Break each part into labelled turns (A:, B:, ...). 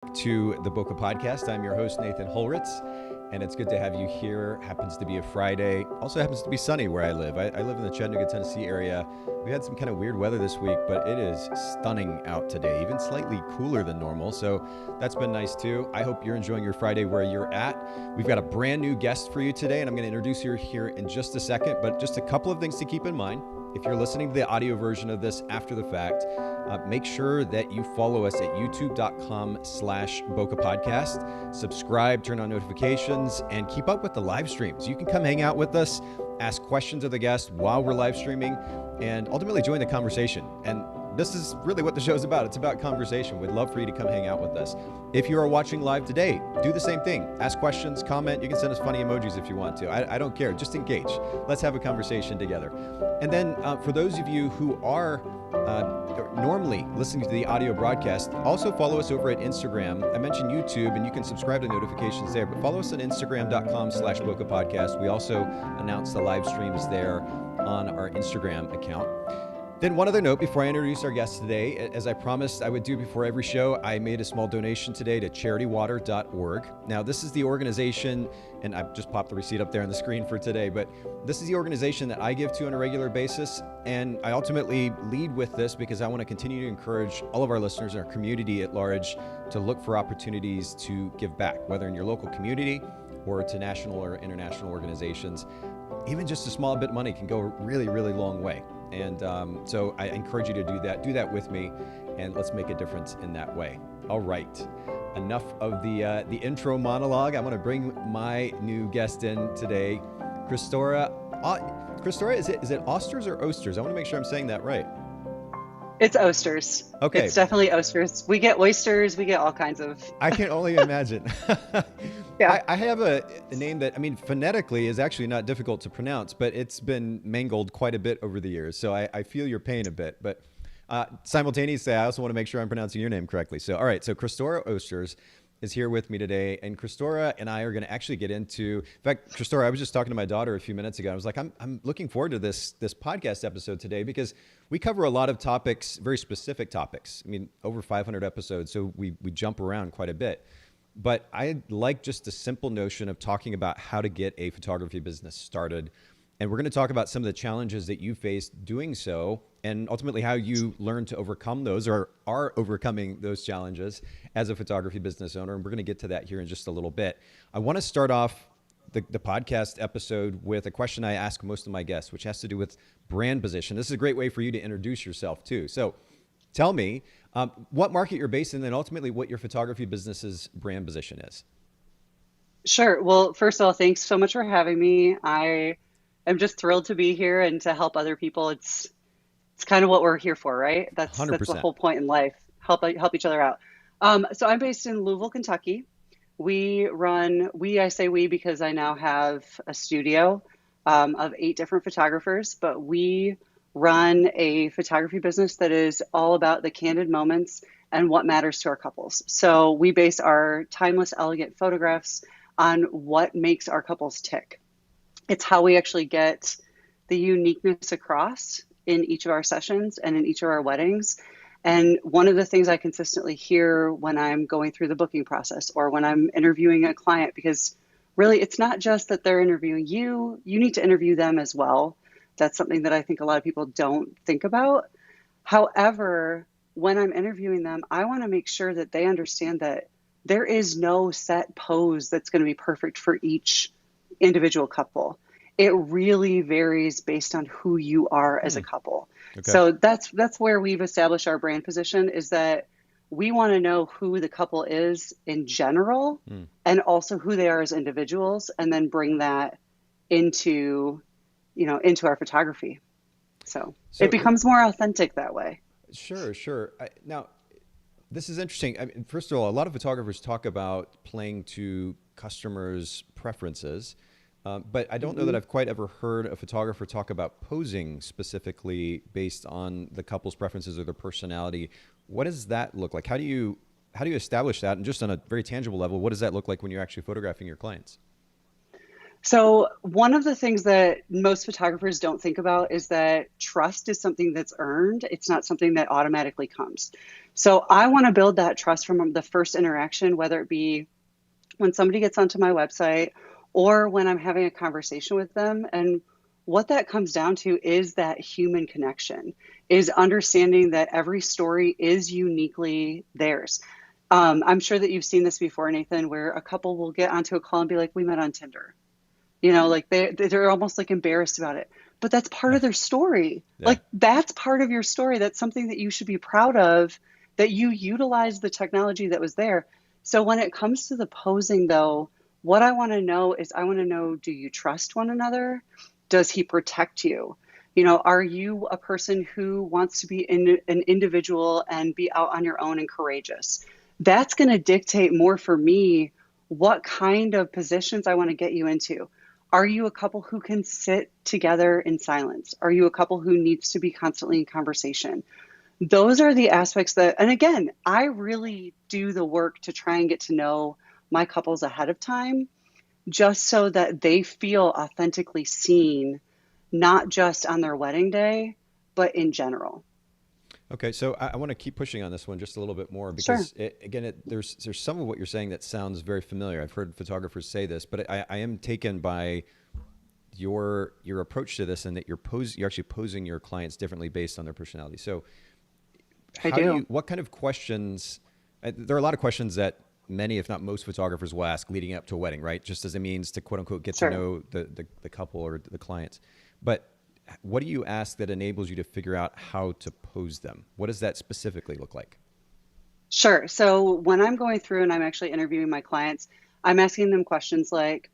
A: to the Bokeh Podcast. I'm your host, Nathan Holritz, and it's good to have you here. Happens to be a Friday. Also happens to be sunny where I live. I live in the Chattanooga, Tennessee area. We had some kind of weird weather this week, but it is stunning out today, even slightly cooler than normal. So that's been nice too. I hope you're enjoying your Friday where you're at. We've got a brand new guest for you today, and I'm going to introduce you here in just a second, but just a couple of things to keep in mind. If you're listening to the audio version of this after the fact, make sure that you follow us at youtube.com/Bokeh Podcast. Subscribe, turn on notifications, and keep up with the live streams. You can come hang out with us, ask questions of the guest while we're live streaming, and ultimately join the conversation. And this is really what the show is about. It's about conversation. We'd love for you to come hang out with us. If you are watching live today, do the same thing. Ask questions, comment. You can send us funny emojis if you want to. I don't care. Just engage. Let's have a conversation together. And then for those of you who are normally listening to the audio broadcast, also follow us over at Instagram. I mentioned YouTube, and you can subscribe to notifications there, but follow us on Instagram.com/Bokeh Podcast. We also announce the live streams there on our Instagram account. Then one other note before I introduce our guest today, as I promised I would do before every show, I made a small donation today to charitywater.org. Now, this is the organization, and I've just popped the receipt up there on the screen for today, but this is the organization that I give to on a regular basis, and I ultimately lead with this because I want to continue to encourage all of our listeners and our community at large to look for opportunities to give back, whether in your local community or to national or international organizations. Even just a small bit of money can go a really, really long way. And so I encourage you to do that. Do that with me, and let's make a difference in that way. All right. Enough of the intro monologue. I'm going to bring my new guest in today, Christora. Christora, is it Osters or Osters? I want to make sure I'm saying that right.
B: It's Osters.
A: Okay.
B: It's definitely Osters. We get oysters. We get all kinds of.
A: I can only imagine.
B: Yeah.
A: I have a name that, I mean, phonetically is actually not difficult to pronounce, but it's been mangled quite a bit over the years. So I feel your pain a bit. But simultaneously, I also want to make sure I'm pronouncing your name correctly. So, all right. So Christora Osters is here with me today. And Christora and I are going to actually get into, in fact, Christora, I was just talking to my daughter a few minutes ago. I was like, I'm looking forward to this podcast episode today because we cover a lot of topics, very specific topics. I mean, over 500 episodes. So we jump around quite a bit. But I like just the simple notion of talking about how to get a photography business started. And we're going to talk about some of the challenges that you faced doing so, and ultimately how you learned to overcome those or are overcoming those challenges as a photography business owner. And we're going to get to that here in just a little bit. I want to start off the podcast episode with a question I ask most of my guests, which has to do with brand position. This is a great way for you to introduce yourself too. So tell me what market you're based in, and then ultimately what your photography business's brand position is.
B: Sure. Well, first of all, thanks so much for having me. I am just thrilled to be here and to help other people. It's kind of what we're here for, right? That's
A: 100%.
B: That's the whole point in life. Help each other out. So I'm based in Louisville, Kentucky. I say we because I now have a studio of 8 different photographers, but we run a photography business that is all about the candid moments and what matters to our couples. So we base our timeless, elegant photographs on what makes our couples tick. It's how we actually get the uniqueness across in each of our sessions and in each of our weddings. And one of the things I consistently hear when I'm going through the booking process or when I'm interviewing a client, because really it's not just that they're interviewing you, you need to interview them as well. That's something that I think a lot of people don't think about. However, when I'm interviewing them, I want to make sure that they understand that there is no set pose that's going to be perfect for each individual couple. It really varies based on who you are as a couple. Okay. So that's where we've established our brand position, is that we want to know who the couple is in general and also who they are as individuals, and then bring that into our photography. So it becomes more authentic that way.
A: Sure. Now, this is interesting. I mean, first of all, a lot of photographers talk about playing to customers' preferences, but I don't know that I've quite ever heard a photographer talk about posing specifically based on the couple's preferences or their personality. What does that look like? How do you establish that? And just on a very tangible level, what does that look like when you're actually photographing your clients?
B: So, one of the things that most photographers don't think about is that trust is something that's earned. It's not something that automatically comes. So, I want to build that trust from the first interaction, whether it be when somebody gets onto my website or when I'm having a conversation with them. And what that comes down to is that human connection, is understanding that every story is uniquely theirs. I'm sure that you've seen this before, Nathan, where a couple will get onto a call and be like, we met on Tinder. Like they're almost like embarrassed about it. But that's part of their story.
A: Yeah.
B: Like that's part of your story. That's something that you should be proud of, that you utilized the technology that was there. So when it comes to the posing though, what I want to know is I want to know, do you trust one another? Does he protect you? Are you a person who wants to be an individual and be out on your own and courageous? That's going to dictate more for me what kind of positions I want to get you into. Are you a couple who can sit together in silence? Are you a couple who needs to be constantly in conversation? Those are the aspects that, and again, I really do the work to try and get to know my couples ahead of time, just so that they feel authentically seen, not just on their wedding day, but in general.
A: Okay, so I want to keep pushing on this one just a little bit more
B: Sure.
A: because, there's some of what you're saying that sounds very familiar. I've heard photographers say this, but I am taken by your approach to this, and that you're actually posing your clients differently based on their personality. So,
B: I do.
A: what kind of questions? There are a lot of questions that many, if not most, photographers will ask leading up to a wedding, right? Just as a means to quote unquote get to
B: Sure.
A: know the couple or the clients, but what do you ask that enables you to figure out how to pose them? What does that specifically look like?
B: Sure. So when I'm going through and I'm actually interviewing my clients, I'm asking them questions like,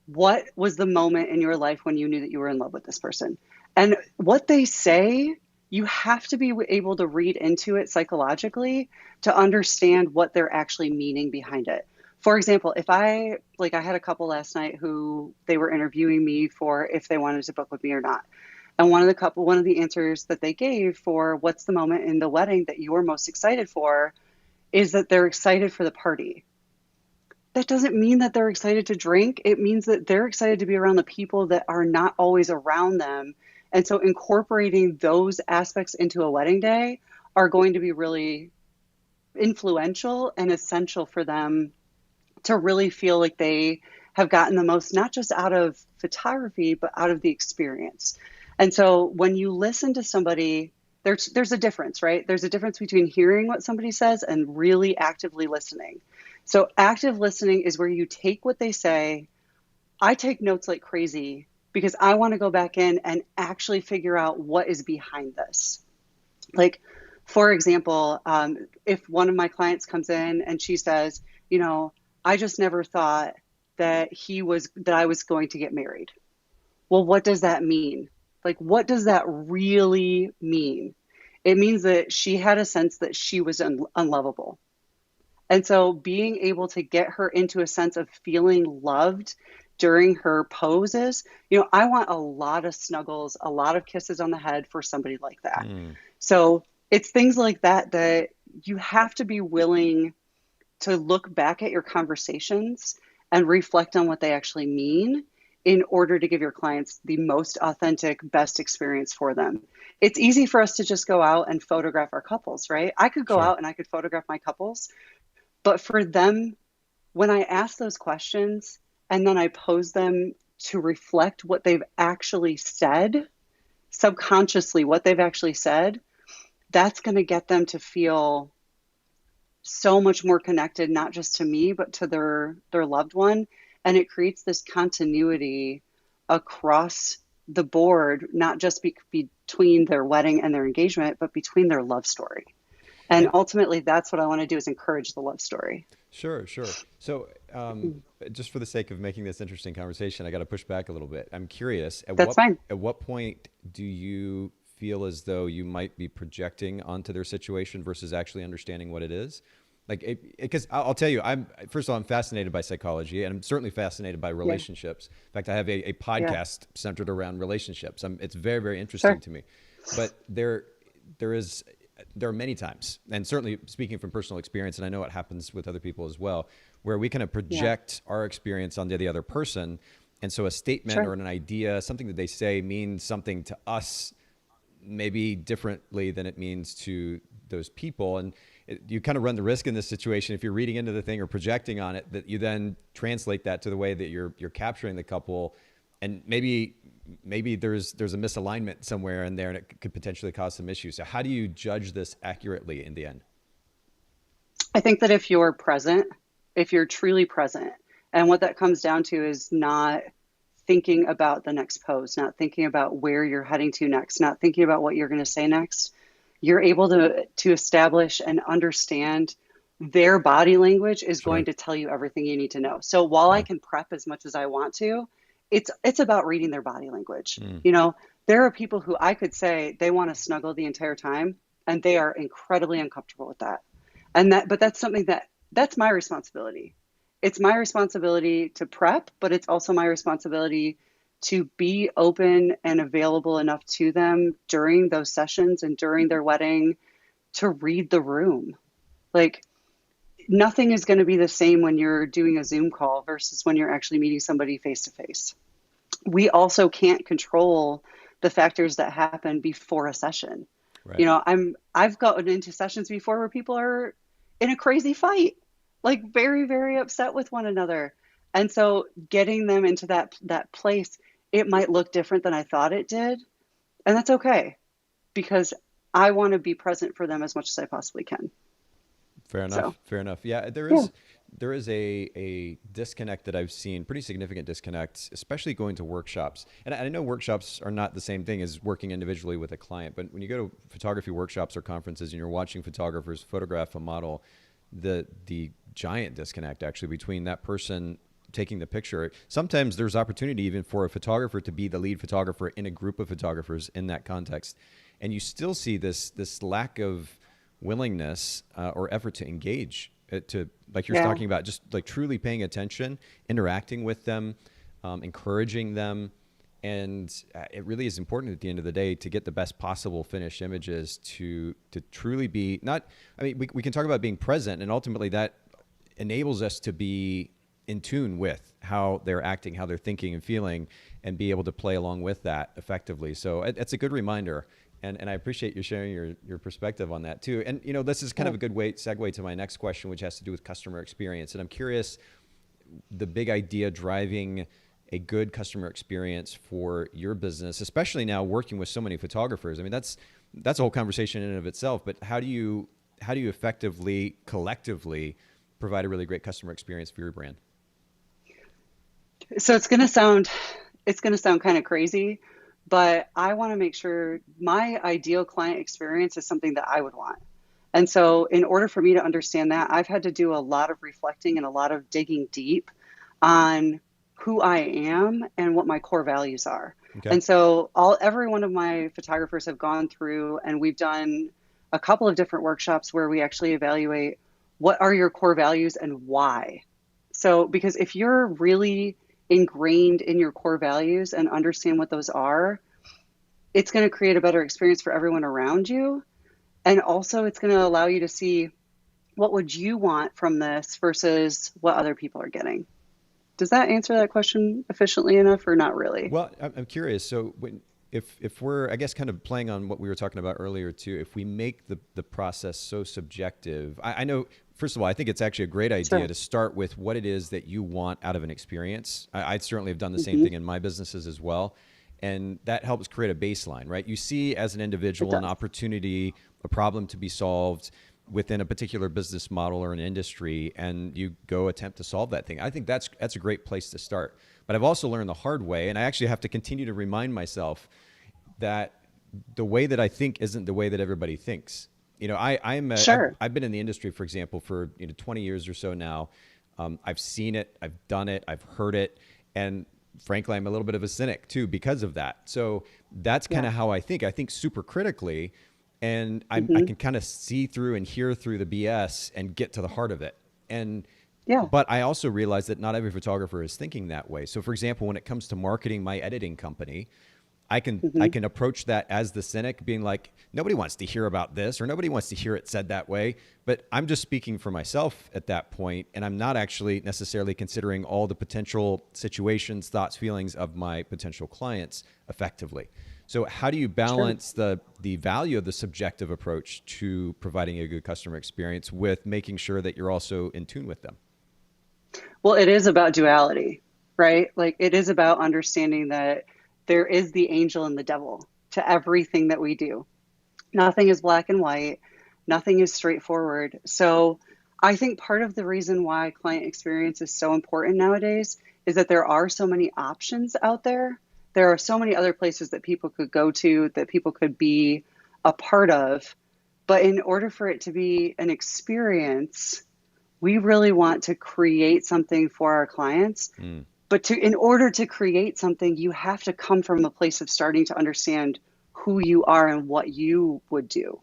B: what was the moment in your life when you knew that you were in love with this person? And what they say, you have to be able to read into it psychologically to understand what they're actually meaning behind it. For example, if I had a couple last night who they were interviewing me for if they wanted to book with me or not. And one of the answers that they gave for what's the moment in the wedding that you are most excited for is that they're excited for the party. That doesn't mean that they're excited to drink. It means that they're excited to be around the people that are not always around them. And so incorporating those aspects into a wedding day are going to be really influential and essential for them to really feel like they have gotten the most, not just out of photography, but out of the experience. And so when you listen to somebody, there's a difference, right? There's a difference between hearing what somebody says and really actively listening. So active listening is where you take what they say. I take notes like crazy because I want to go back in and actually figure out what is behind this. Like, for example, if one of my clients comes in and she says, I just never thought that I was going to get married. Well, what does that mean? Like, what does that really mean? It means that she had a sense that she was unlovable. And so being able to get her into a sense of feeling loved during her poses, I want a lot of snuggles, a lot of kisses on the head for somebody like that. So it's things like that you have to be willing to look back at your conversations and reflect on what they actually mean in order to give your clients the most authentic, best experience for them. It's easy for us to just go out and photograph our couples, right? I could go
A: Sure.
B: out and I could photograph my couples, but for them, when I ask those questions and then I pose them to reflect what they've actually said, subconsciously what they've actually said, that's going to get them to feel so much more connected, not just to me, but to their loved one. And it creates this continuity across the board, not just between their wedding and their engagement, but between their love story. And
A: And
B: ultimately, that's what I want to do, is encourage the love story.
A: sure. So, just for the sake of making this interesting conversation, I got to push back a little bit. I'm curious,
B: That's fine.
A: at what point do you feel as though you might be projecting onto their situation versus actually understanding what it is? Like, because I'll tell you, first of all, I'm fascinated by psychology, and I'm certainly fascinated by
B: Yeah.
A: relationships. In fact, I have a
B: Yeah.
A: podcast centered around relationships. It's very, very interesting
B: Sure.
A: to me. But there are many times, and certainly speaking from personal experience, and I know what happens with other people as well, where we kind of
B: Yeah.
A: project our experience onto the other person, And so a statement
B: Sure.
A: or an idea, something that they say means something to us maybe differently than it means to those people. And you kind of run the risk in this situation, if you're reading into the thing or projecting on it, that you then translate that to the way that you're capturing the couple. And maybe there's a misalignment somewhere in there, and it could potentially cause some issues. So how do you judge this accurately in the end?
B: I think that if you're present, if you're truly present, and what that comes down to is not thinking about the next post, not thinking about where you're heading to next, not thinking about what you're going to say next, you're able to establish and understand their body language is
A: Sure.
B: going to tell you everything you need to know. So while I
A: Yeah.
B: can prep as much as I want to, it's about reading their body language.
A: Mm.
B: You know, there are people who I could say they want to snuggle the entire time, and they are incredibly uncomfortable with that. But that's something that's my responsibility. It's my responsibility to prep, but it's also my responsibility to be open and available enough to them during those sessions and during their wedding to read the room. Like, nothing is going to be the same when you're doing a Zoom call versus when you're actually meeting somebody face to face. We also can't control the factors that happen before a session.
A: Right.
B: You know, I've gotten into sessions before where people are in a crazy fight, like very, very upset with one another. And so getting them into that place, it might look different than I thought it did. And that's okay, because I want to be present for them as much as I possibly can.
A: Fair
B: So,
A: enough. Fair enough. Yeah,
B: yeah.
A: there is a disconnect that I've seen, pretty significant disconnect, especially going to workshops. And I know workshops are not the same thing as working individually with a client, but when you go to photography workshops or conferences and you're watching photographers photograph a model, the giant disconnect actually between that person taking the picture. Sometimes there's opportunity even for a photographer to be the lead photographer in a group of photographers in that context. And you still see this lack of willingness or effort to engage, to, like you're
B: Yeah.
A: talking about, just like truly paying attention, interacting with them, encouraging them. And it really is important at the end of the day to get the best possible finished images, to truly be not, I mean, we can talk about being present, and ultimately that enables us to be in tune with how they're acting, how they're thinking and feeling, and be able to play along with that effectively. So it's a good reminder. And I appreciate you sharing your perspective on that too. And you know, this is kind of a good segue to my next question, which has to do with customer experience. And I'm curious, the big idea driving a good customer experience for your business, especially now working with so many photographers. I mean, that's a whole conversation in and of itself. But how do you effectively, collectively provide a really great customer experience for your brand?
B: So it's going to sound kind of crazy, but I want to make sure my ideal client experience is something that I would want. And so in order for me to understand that, I've had to do a lot of reflecting and a lot of digging deep on who I am and what my core values are.
A: Okay.
B: And so every one of my photographers have gone through, and we've done a couple of different workshops where we actually evaluate what are your core values and why. So, because if you're really ingrained in your core values and understand what those are, it's going to create a better experience for everyone around you. And also it's going to allow you to see what would you want from this versus what other people are getting. Does that answer that question efficiently enough, or not really?
A: Well, I'm curious. So if we're, I guess, kind of playing on what we were talking about earlier too, if we make the process so subjective, I know, first of all, I think it's actually a great idea
B: Sure.
A: to start with what it is that you want out of an experience. I certainly have done the same
B: Hmm.
A: thing in my businesses as well. And that helps create a baseline, right? You see as an
B: It
A: individual an
B: does.
A: opportunity, a problem to be solved within a particular business model or an industry, and you go attempt to solve that thing. I think that's a great place to start. But I've also learned the hard way, and I actually have to continue to remind myself that the way that I think isn't the way that everybody thinks. You know,
B: Sure.
A: I've been in the industry, for example, for 20 years or so now. I've seen it, I've done it, I've heard it, and frankly, I'm a little bit of a cynic too because of that. So that's kind
B: Yeah.
A: of how I think. I think super critically, and I
B: Hmm.
A: can kind of see through and hear through the BS and get to the heart of it. And
B: Yeah.
A: but I also realize that not every photographer is thinking that way. So, for example, when it comes to marketing my editing company, I can approach that as the cynic, being like, nobody wants to hear about this, or nobody wants to hear it said that way. But I'm just speaking for myself at that point, and I'm not actually necessarily considering all the potential situations, thoughts, feelings of my potential clients effectively. So how do you balance the value of the subjective approach to providing a good customer experience with making sure that you're also in tune with them?
B: Well, it is about duality, right? Like it is about understanding that there is the angel and the devil to everything that we do. Nothing is black and white. Nothing is straightforward. So I think part of the reason why client experience is so important nowadays is that there are so many options out there. There are so many other places that people could go to, that people could be a part of. But in order for it to be an experience, we really want to create something for our clients. But in order to create something, you have to come from a place of starting to understand who you are and what you would do.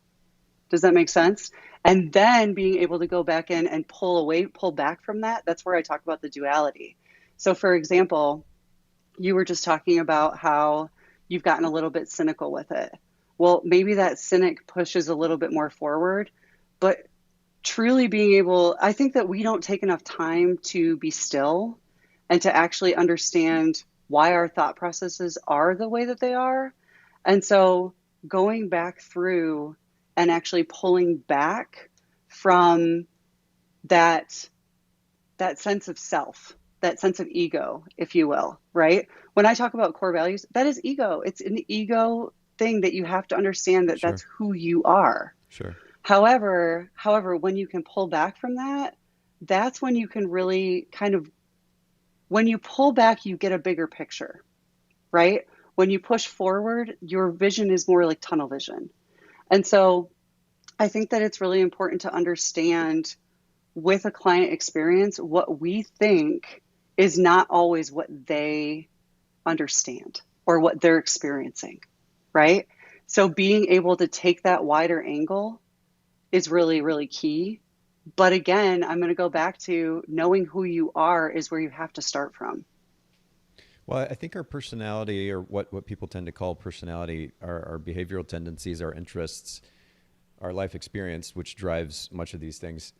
B: Does that make sense? And then being able to go back in and pull back from that. That's where I talk about the duality. So for example, you were just talking about how you've gotten a little bit cynical with it. Well, maybe that cynic pushes a little bit more forward, but truly being able, I think that we don't take enough time to be still and to actually understand why our thought processes are the way that they are. And so going back through and actually pulling back from that sense of self, that sense of ego, if you will, right? When I talk about core values, that is ego. It's an ego thing that you have to understand that that's who you are.
A: Sure.
B: However, when you can pull back from that, that's when you can really when you pull back, you get a bigger picture, right? When you push forward, your vision is more like tunnel vision. And so I think that it's really important to understand with a client experience, what we think is not always what they understand or what they're experiencing, right? So being able to take that wider angle is really, really key. But again, I'm going to go back to knowing who you are is where you have to start from.
A: Well, I think our personality, or what people tend to call personality, our behavioral tendencies, our interests, our life experience, which drives much of these things,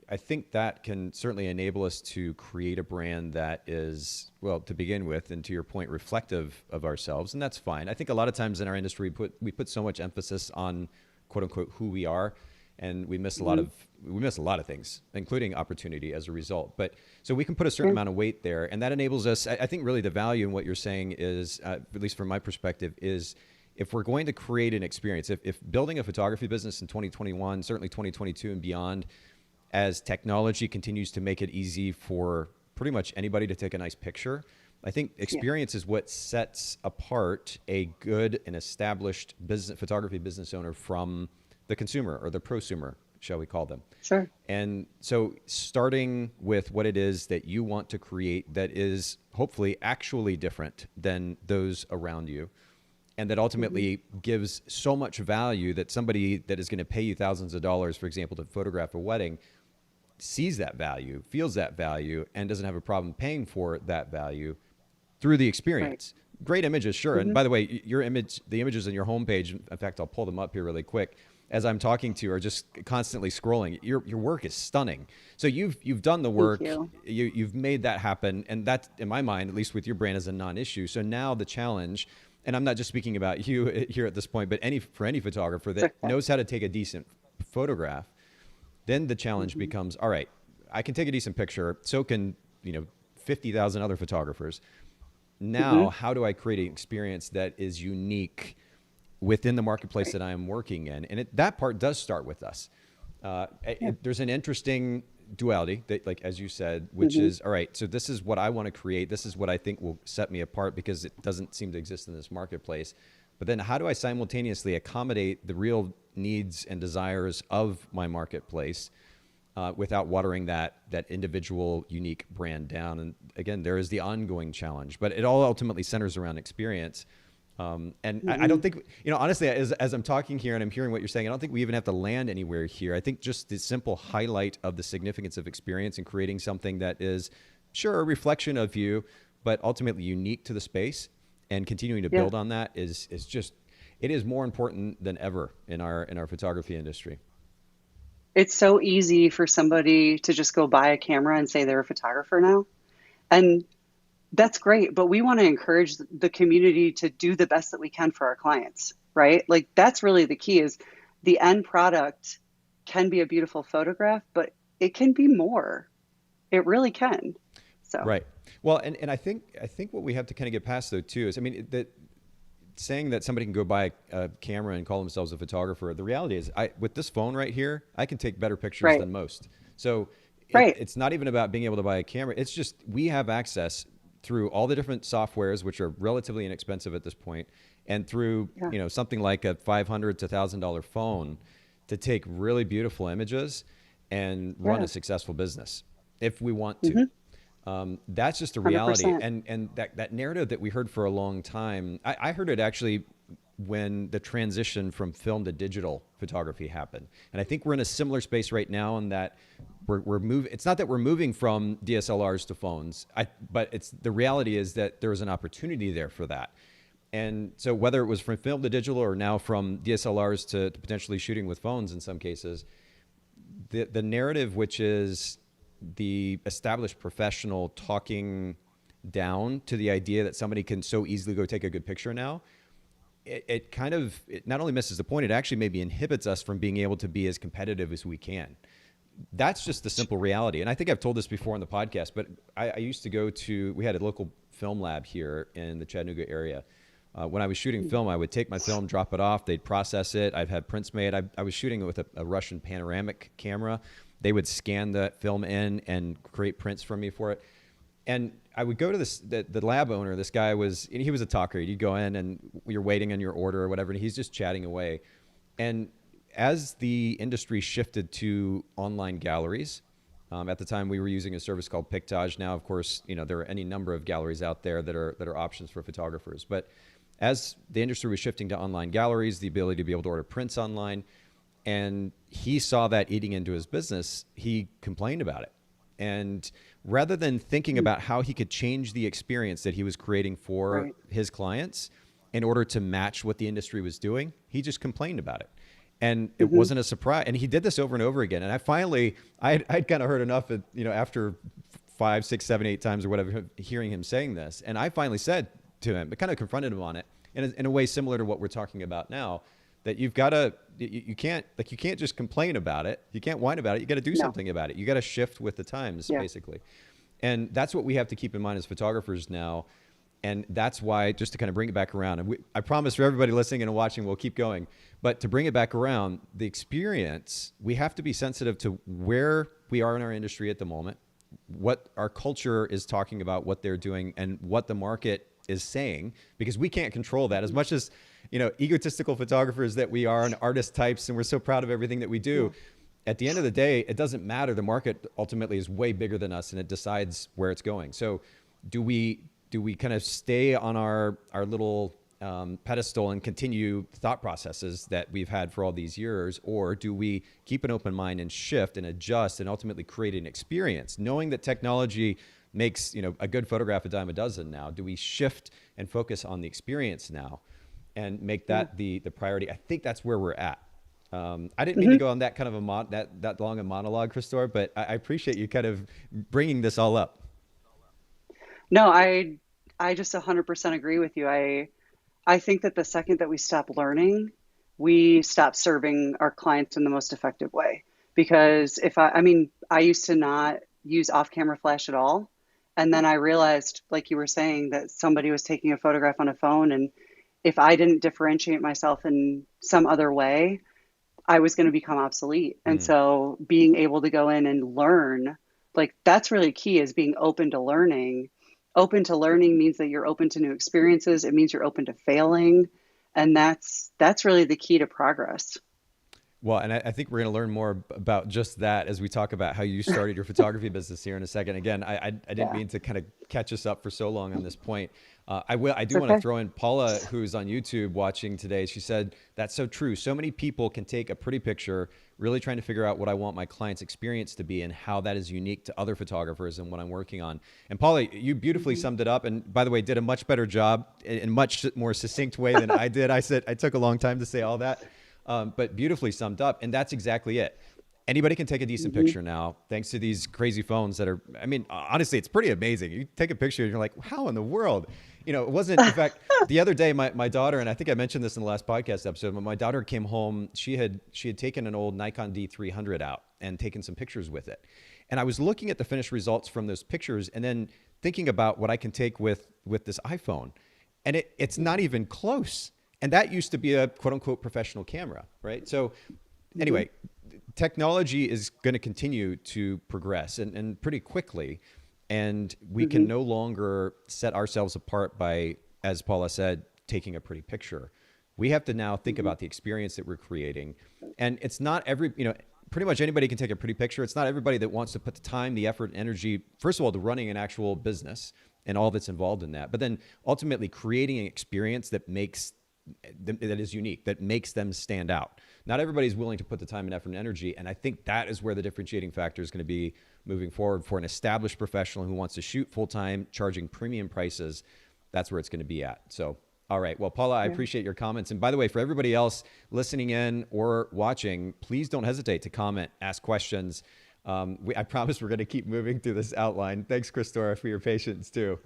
A: I think that can certainly enable us to create a brand that is, well, to begin with, and to your point, reflective of ourselves. And that's fine. I think a lot of times in our industry, we put so much emphasis on, quote unquote, who we are. And we miss a lot of things, including opportunity as a result. But so we can put a certain amount of weight there, and that enables us. I think really the value in what you're saying is, at least from my perspective, is if we're going to create an experience, if building a photography business in 2021, certainly 2022 and beyond, as technology continues to make it easy for pretty much anybody to take a nice picture, I think experience is what sets apart a good and established photography business owner from the consumer or the prosumer, shall we call them.
B: Sure.
A: And so starting with what it is that you want to create that is hopefully actually different than those around you, and that ultimately gives so much value that somebody that is going to pay you thousands of dollars, for example, to photograph a wedding, sees that value, feels that value, and doesn't have a problem paying for that value through the experience. Right. Great images, sure. And by the way, the images on your homepage, in fact, I'll pull them up here really quick, as I'm talking to you, are just constantly scrolling. Your work is stunning. So you've done the work. You've made that happen, and that, in my mind, at least with your brand, is a non-issue. So now the challenge, and I'm not just speaking about you here at this point, but for any photographer that knows how to take a decent photograph, then the challenge becomes, all right, I can take a decent picture. So can 50,000 other photographers. Now, how do I create an experience that is unique within the marketplace that I am working in? And that part does start with us. There's an interesting duality that, like, as you said, which is, all right, so this is what I want to create. This is what I think will set me apart because it doesn't seem to exist in this marketplace. But then how do I simultaneously accommodate the real needs and desires of my marketplace without watering that individual unique brand down? And again, there is the ongoing challenge, but it all ultimately centers around experience. I don't think, honestly, as I'm talking here and I'm hearing what you're saying, I don't think we even have to land anywhere here. I think just the simple highlight of the significance of experience and creating something that is, sure, a reflection of you, but ultimately unique to the space, and continuing to
B: Yeah.
A: build on that is just, it is more important than ever in our photography industry.
B: It's so easy for somebody to just go buy a camera and say they're a photographer now. And that's great, but we want to encourage the community to do the best that we can for our clients, right? Like that's really the key is the end product can be a beautiful photograph, but it can be more. It really can. So,
A: Right. Well, and I think what we have to kind of get past though too is, I mean, that saying that somebody can go buy a camera and call themselves a photographer, the reality is with this phone right here, I can take better pictures
B: right,
A: than most. So
B: right.
A: it's not even about being able to buy a camera. It's just, we have access through all the different softwares, which are relatively inexpensive at this point, and through,
B: Yeah.
A: something like a $500 to $1,000 phone to take really beautiful images and run
B: Yeah.
A: a successful business if we want to.
B: Mm-hmm.
A: That's just a reality.
B: 100%.
A: And that narrative that we heard for a long time, I heard it actually when the transition from film to digital photography happened. And I think we're in a similar space right now in that we're moving. It's not that we're moving from DSLRs to phones, but it's the reality is that there was an opportunity there for that. And so whether it was from film to digital or now from DSLRs to potentially shooting with phones in some cases, the narrative, which is the established professional talking down to the idea that somebody can so easily go take a good picture now, it not only misses the point, it actually maybe inhibits us from being able to be as competitive as we can. That's just the simple reality. And I think I've told this before on the podcast, but I used to we had a local film lab here in the Chattanooga area. When I was shooting film, I would take my film, drop it off, they'd process it. I've had prints made. I was shooting it with a Russian panoramic camera. They would scan the film in and create prints for me for it. And I would go to the lab owner. This guy he was a talker. You'd go in and you're waiting on your order or whatever, and he's just chatting away. And as the industry shifted to online galleries, at the time we were using a service called Pictage. Now, of course, there are any number of galleries out there that are options for photographers. But as the industry was shifting to online galleries, the ability to be able to order prints online, and he saw that eating into his business, he complained about it. And rather than thinking about how he could change the experience that he was creating for
B: Right.
A: his clients in order to match what the industry was doing, he just complained about it. And it
B: Mm-hmm.
A: wasn't a surprise. And he did this over and over again. And I'd kind of heard enough, after 5, 6, 7, 8 times or whatever, hearing him saying this. And I finally said to him, I kind of confronted him on it in a way similar to what we're talking about now, that you can't just complain about it. You can't whine about it. You got to do
B: No.
A: something about it. You got to shift with the times,
B: Yeah.
A: basically. And that's what we have to keep in mind as photographers now. And that's why, just to kind of bring it back around, and I promise for everybody listening and watching, we'll keep going. But to bring it back around, the experience, we have to be sensitive to where we are in our industry at the moment, what our culture is talking about, what they're doing, and what the market is saying, because we can't control that. As much as, egotistical photographers that we are and artist types, and we're so proud of everything that we do, at the end of the day, it doesn't matter. The market ultimately is way bigger than us, and it decides where it's going. So do we kind of stay on our little pedestal and continue thought processes that we've had for all these years, or do we keep an open mind and shift and adjust and ultimately create an experience, knowing that technology makes a good photograph a dime a dozen now? Do we shift and focus on the experience now and make that the priority? I think that's where we're at. I didn't mean to go on that kind of that long a monologue, Christora, but I appreciate you kind of bringing this all up.
B: No, I just 100% agree with you. I think that the second that we stop learning, we stop serving our clients in the most effective way. Because I used to not use off-camera flash at all. And then I realized, like you were saying, that somebody was taking a photograph on a phone. And if I didn't differentiate myself in some other way, I was going to become obsolete. And
A: Mm.
B: so being able to go in and learn, like that's really key, is being open to learning. Open to learning means that you're open to new experiences. It means you're open to failing. And that's really the key to progress.
A: Well, and I think we're going to learn more about just that as we talk about how you started your photography business here in a second. Again, I didn't
B: Yeah,
A: mean to kind of catch us up for so long on this point. I
B: it's
A: do want to
B: okay.
A: throw in Paula, who's on YouTube watching today. She said, that's so true. So many people can take a pretty picture, really trying to figure out what I want my client's experience to be and how that is unique to other photographers and what I'm working on. And Paula, you beautifully
B: Mhm.
A: summed it up. And by the way, did a much better job in much more succinct way than I did. I took a long time to say all that. But beautifully summed up. And that's exactly it. Anybody can take a decent
B: Mhm.
A: picture now, thanks to these crazy phones that are, I mean, honestly, it's pretty amazing. You take a picture and you're like, how in the world? It wasn't, in fact, the other day, my daughter, and I think I mentioned this in the last podcast episode, when my daughter came home, she had taken an old Nikon D300 out and taken some pictures with it. And I was looking at the finished results from those pictures and then thinking about what I can take with this iPhone. And it's not even close. And that used to be a quote unquote professional camera, right? So
B: Mhm.
A: anyway, technology is going to continue to progress and pretty quickly. And we can
B: Mhm.
A: no longer set ourselves apart by, as Paula said, taking a pretty picture. We have to now think
B: Mhm.
A: about the experience that we're creating. And it's not pretty much anybody can take a pretty picture. It's not everybody that wants to put the time, the effort, energy, first of all, to running an actual business and all that's involved in that. But then ultimately creating an experience that is unique, that makes them stand out. Not everybody's willing to put the time and effort and energy. And I think that is where the differentiating factor is going to be moving forward for an established professional who wants to shoot full time, charging premium prices. That's where it's going to be at. So, all right. Well, Paula, I
B: Yeah.
A: appreciate your comments. And by the way, for everybody else listening in or watching, please don't hesitate to comment, ask questions. I promise we're going to keep moving through this outline. Thanks, Christora, for your patience too.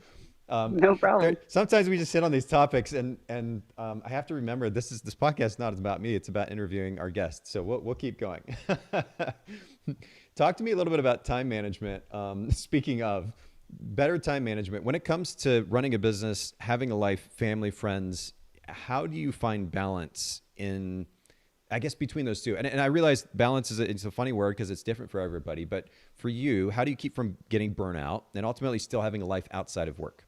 B: No problem.
A: Sometimes we just sit on these topics, and I have to remember this podcast is not about me; it's about interviewing our guests. So we'll keep going. Talk to me a little bit about time management. Speaking of better time management, when it comes to running a business, having a life, family, friends, how do you find balance in? I guess between those two, and I realize balance it's a funny word because it's different for everybody. But for you, how do you keep from getting burnout and ultimately still having a life outside of work?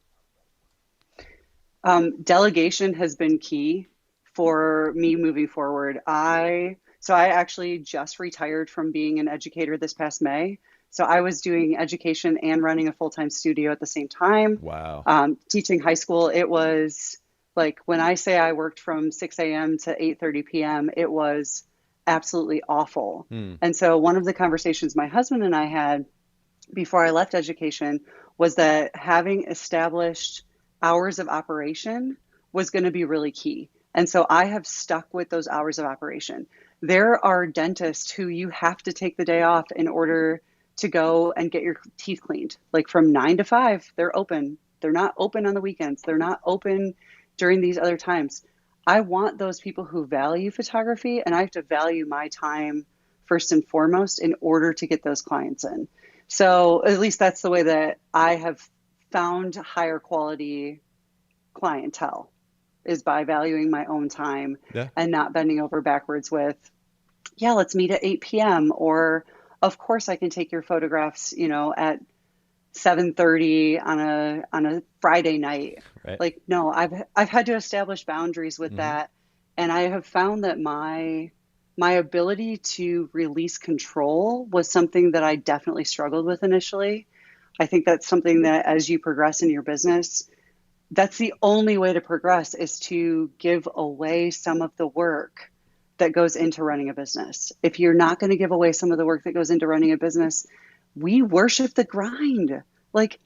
B: Delegation has been key for me moving forward. I actually just retired from being an educator this past May. So I was doing education and running a full-time studio at the same time,
A: Wow.
B: teaching high school. It was like when I say I worked from 6 a.m. to 8:30 p.m., it was absolutely awful.
A: Hmm.
B: And so one of the conversations my husband and I had before I left education was that having established hours of operation was going to be really key. And so I have stuck with those hours of operation. There are dentists who you have to take the day off in order to go and get your teeth cleaned. Like from 9 to 5, they're open. They're not open on the weekends. They're not open during these other times. I want those people who value photography, and I have to value my time first and foremost in order to get those clients in. So at least that's the way that I have found higher quality clientele is by valuing my own time
A: Yeah.
B: and not bending over backwards with, yeah, let's meet at 8 p.m. or of course I can take your photographs, at 7:30 on a Friday night.
A: Right.
B: Like, no, I've had to establish boundaries with
A: Mm-hmm.
B: that. And I have found that my ability to release control was something that I definitely struggled with initially. I think that's something that as you progress in your business, that's the only way to progress is to give away some of the work that goes into running a business. If you're not going to give away some of the work that goes into running a business, we worship the grind. Like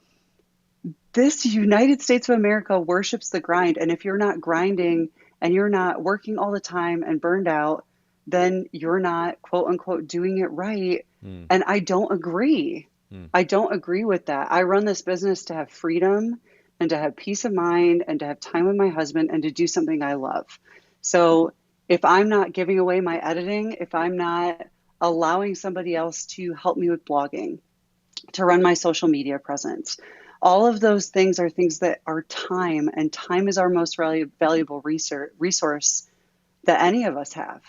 B: this United States of America worships the grind. And if you're not grinding and you're not working all the time and burned out, then you're not quote unquote doing it right.
A: Mm.
B: And I don't agree.
A: Mm.
B: I don't agree with that. I run this business to have freedom and to have peace of mind and to have time with my husband and to do something I love. So if I'm not giving away my editing, if I'm not allowing somebody else to help me with blogging, to run my social media presence, all of those things are things that are time, and time is our most valuable resource that any of us have.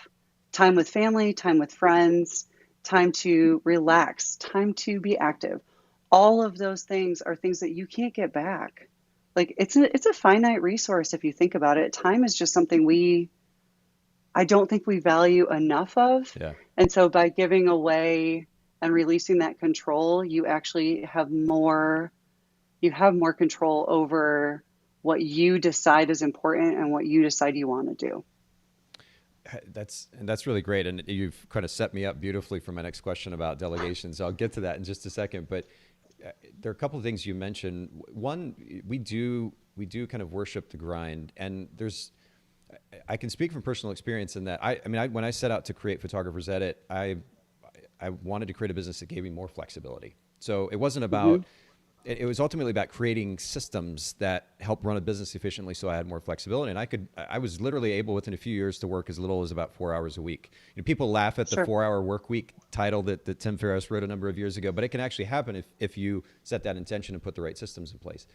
B: Time with family, time with friends, time to relax, time to be active. All of those things are things that you can't get back. Like it's a finite resource if you think about it. Time is just something I don't think we value enough of.
A: Yeah.
B: And so by giving away and releasing that control, you actually have more control over what you decide is important and what you decide you want to do.
A: That's really great. And you've kind of set me up beautifully for my next question about delegation. So I'll get to that in just a second, but there are a couple of things you mentioned. One, we do kind of worship the grind, and I can speak from personal experience in that when I set out to create Photographers Edit, I wanted to create a business that gave me more flexibility. So it wasn't about, it was ultimately about creating systems that help run a business efficiently so I had more flexibility. And I was literally able within a few years to work as little as about 4 hours a week. People laugh at the 4-hour work week title that Tim Ferriss wrote a number of years ago, but it can actually happen if you set that intention and put the right systems in place.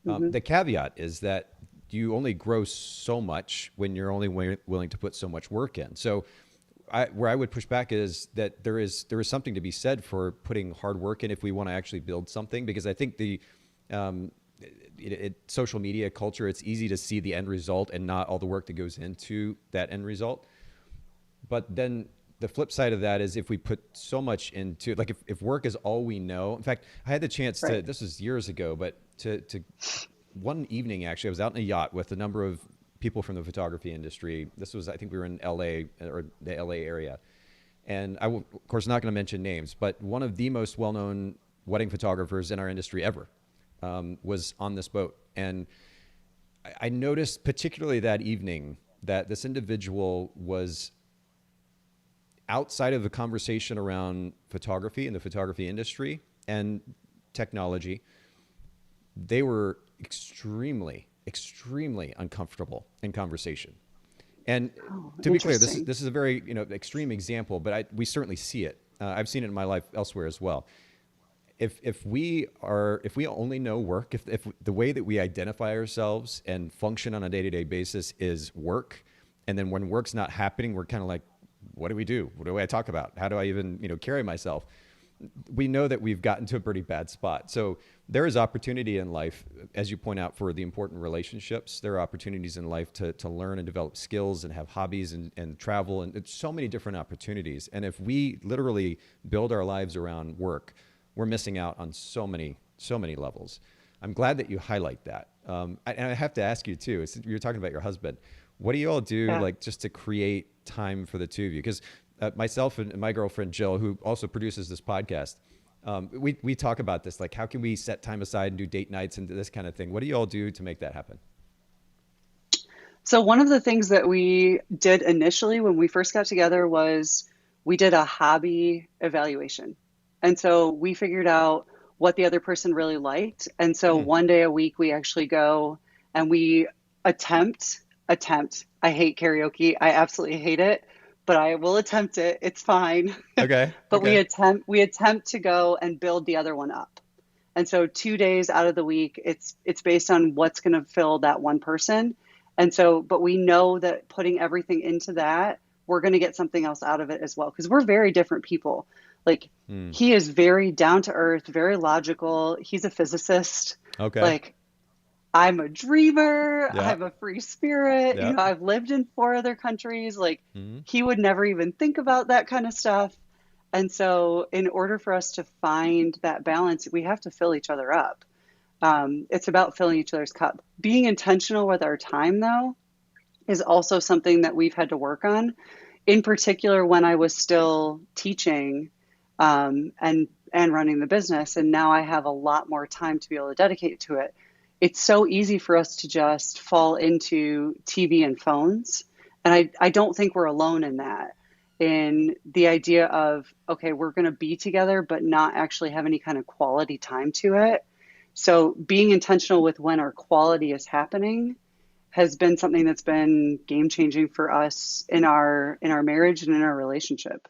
A: The caveat is that you only grow so much when you're only willing to put so much work in. So where I would push back is that there is something to be said for putting hard work in if we want to actually build something, because I think social media culture, it's easy to see the end result and not all the work that goes into that end result. But then the flip side of that is if we put so much into, like if work is all we know. In fact, I had the chance to, this was years ago, but to one evening, actually, I was out in a yacht with a number of people from the photography industry. This was, I think we were in LA or the LA area. And I will, of course, not going to mention names, but one of the most well-known wedding photographers in our industry ever was on this boat. And I noticed particularly that evening that this individual was outside of the conversation around photography and the photography industry and technology. They were extremely uncomfortable in conversation. And to be clear, this is a very extreme example, but we certainly see it. I've seen it in my life elsewhere as well. If we only know work, if the way that we identify ourselves and function on a day-to-day basis is work, and then when work's not happening, we're kind of like, what do we do? What do I talk about? How do I even carry myself? We know that we've gotten to a pretty bad spot. So there is opportunity in life, as you point out, for the important relationships. There are opportunities in life to learn and develop skills and have hobbies and travel, and it's so many different opportunities. And if we literally build our lives around work, we're missing out on so many levels. I'm glad that you highlight that. And I have to ask you too, you're talking about your husband. What do you all do like just to create time for the two of you? Because myself and my girlfriend, Jill, who also produces this podcast, we talk about this, like how can we set time aside and do date nights and this kind of thing? What do you all do to make that happen?
B: So one of the things that we did initially when we first got together was we did a hobby evaluation. And so we figured out what the other person really liked. And so one day a week, we actually go and we attempt. I hate karaoke. I absolutely hate it, but I will attempt it. It's fine.
A: Okay.
B: But we attempt to go and build the other one up. And so 2 days out of the week, it's based on what's going to fill that one person. And so, but we know that putting everything into that, we're going to get something else out of it as well. Because we're very different people. Like he is very down to earth, very logical. He's a physicist.
A: Okay.
B: Like I'm a dreamer. I have a free spirit.
A: Yeah.
B: I've lived in 4 other countries. Like he would never even think about that kind of stuff. And so in order for us to find that balance, we have to fill each other up. It's about filling each other's cup. Being intentional with our time, though, is also something that we've had to work on. In particular, when I was still teaching and running the business, and now I have a lot more time to be able to dedicate to it. It's so easy for us to just fall into TV and phones. And I don't think we're alone in that. In the idea of, okay, we're going to be together, but not actually have any kind of quality time to it. So being intentional with when our quality is happening has been something that's been game changing for us in our marriage and in our relationship.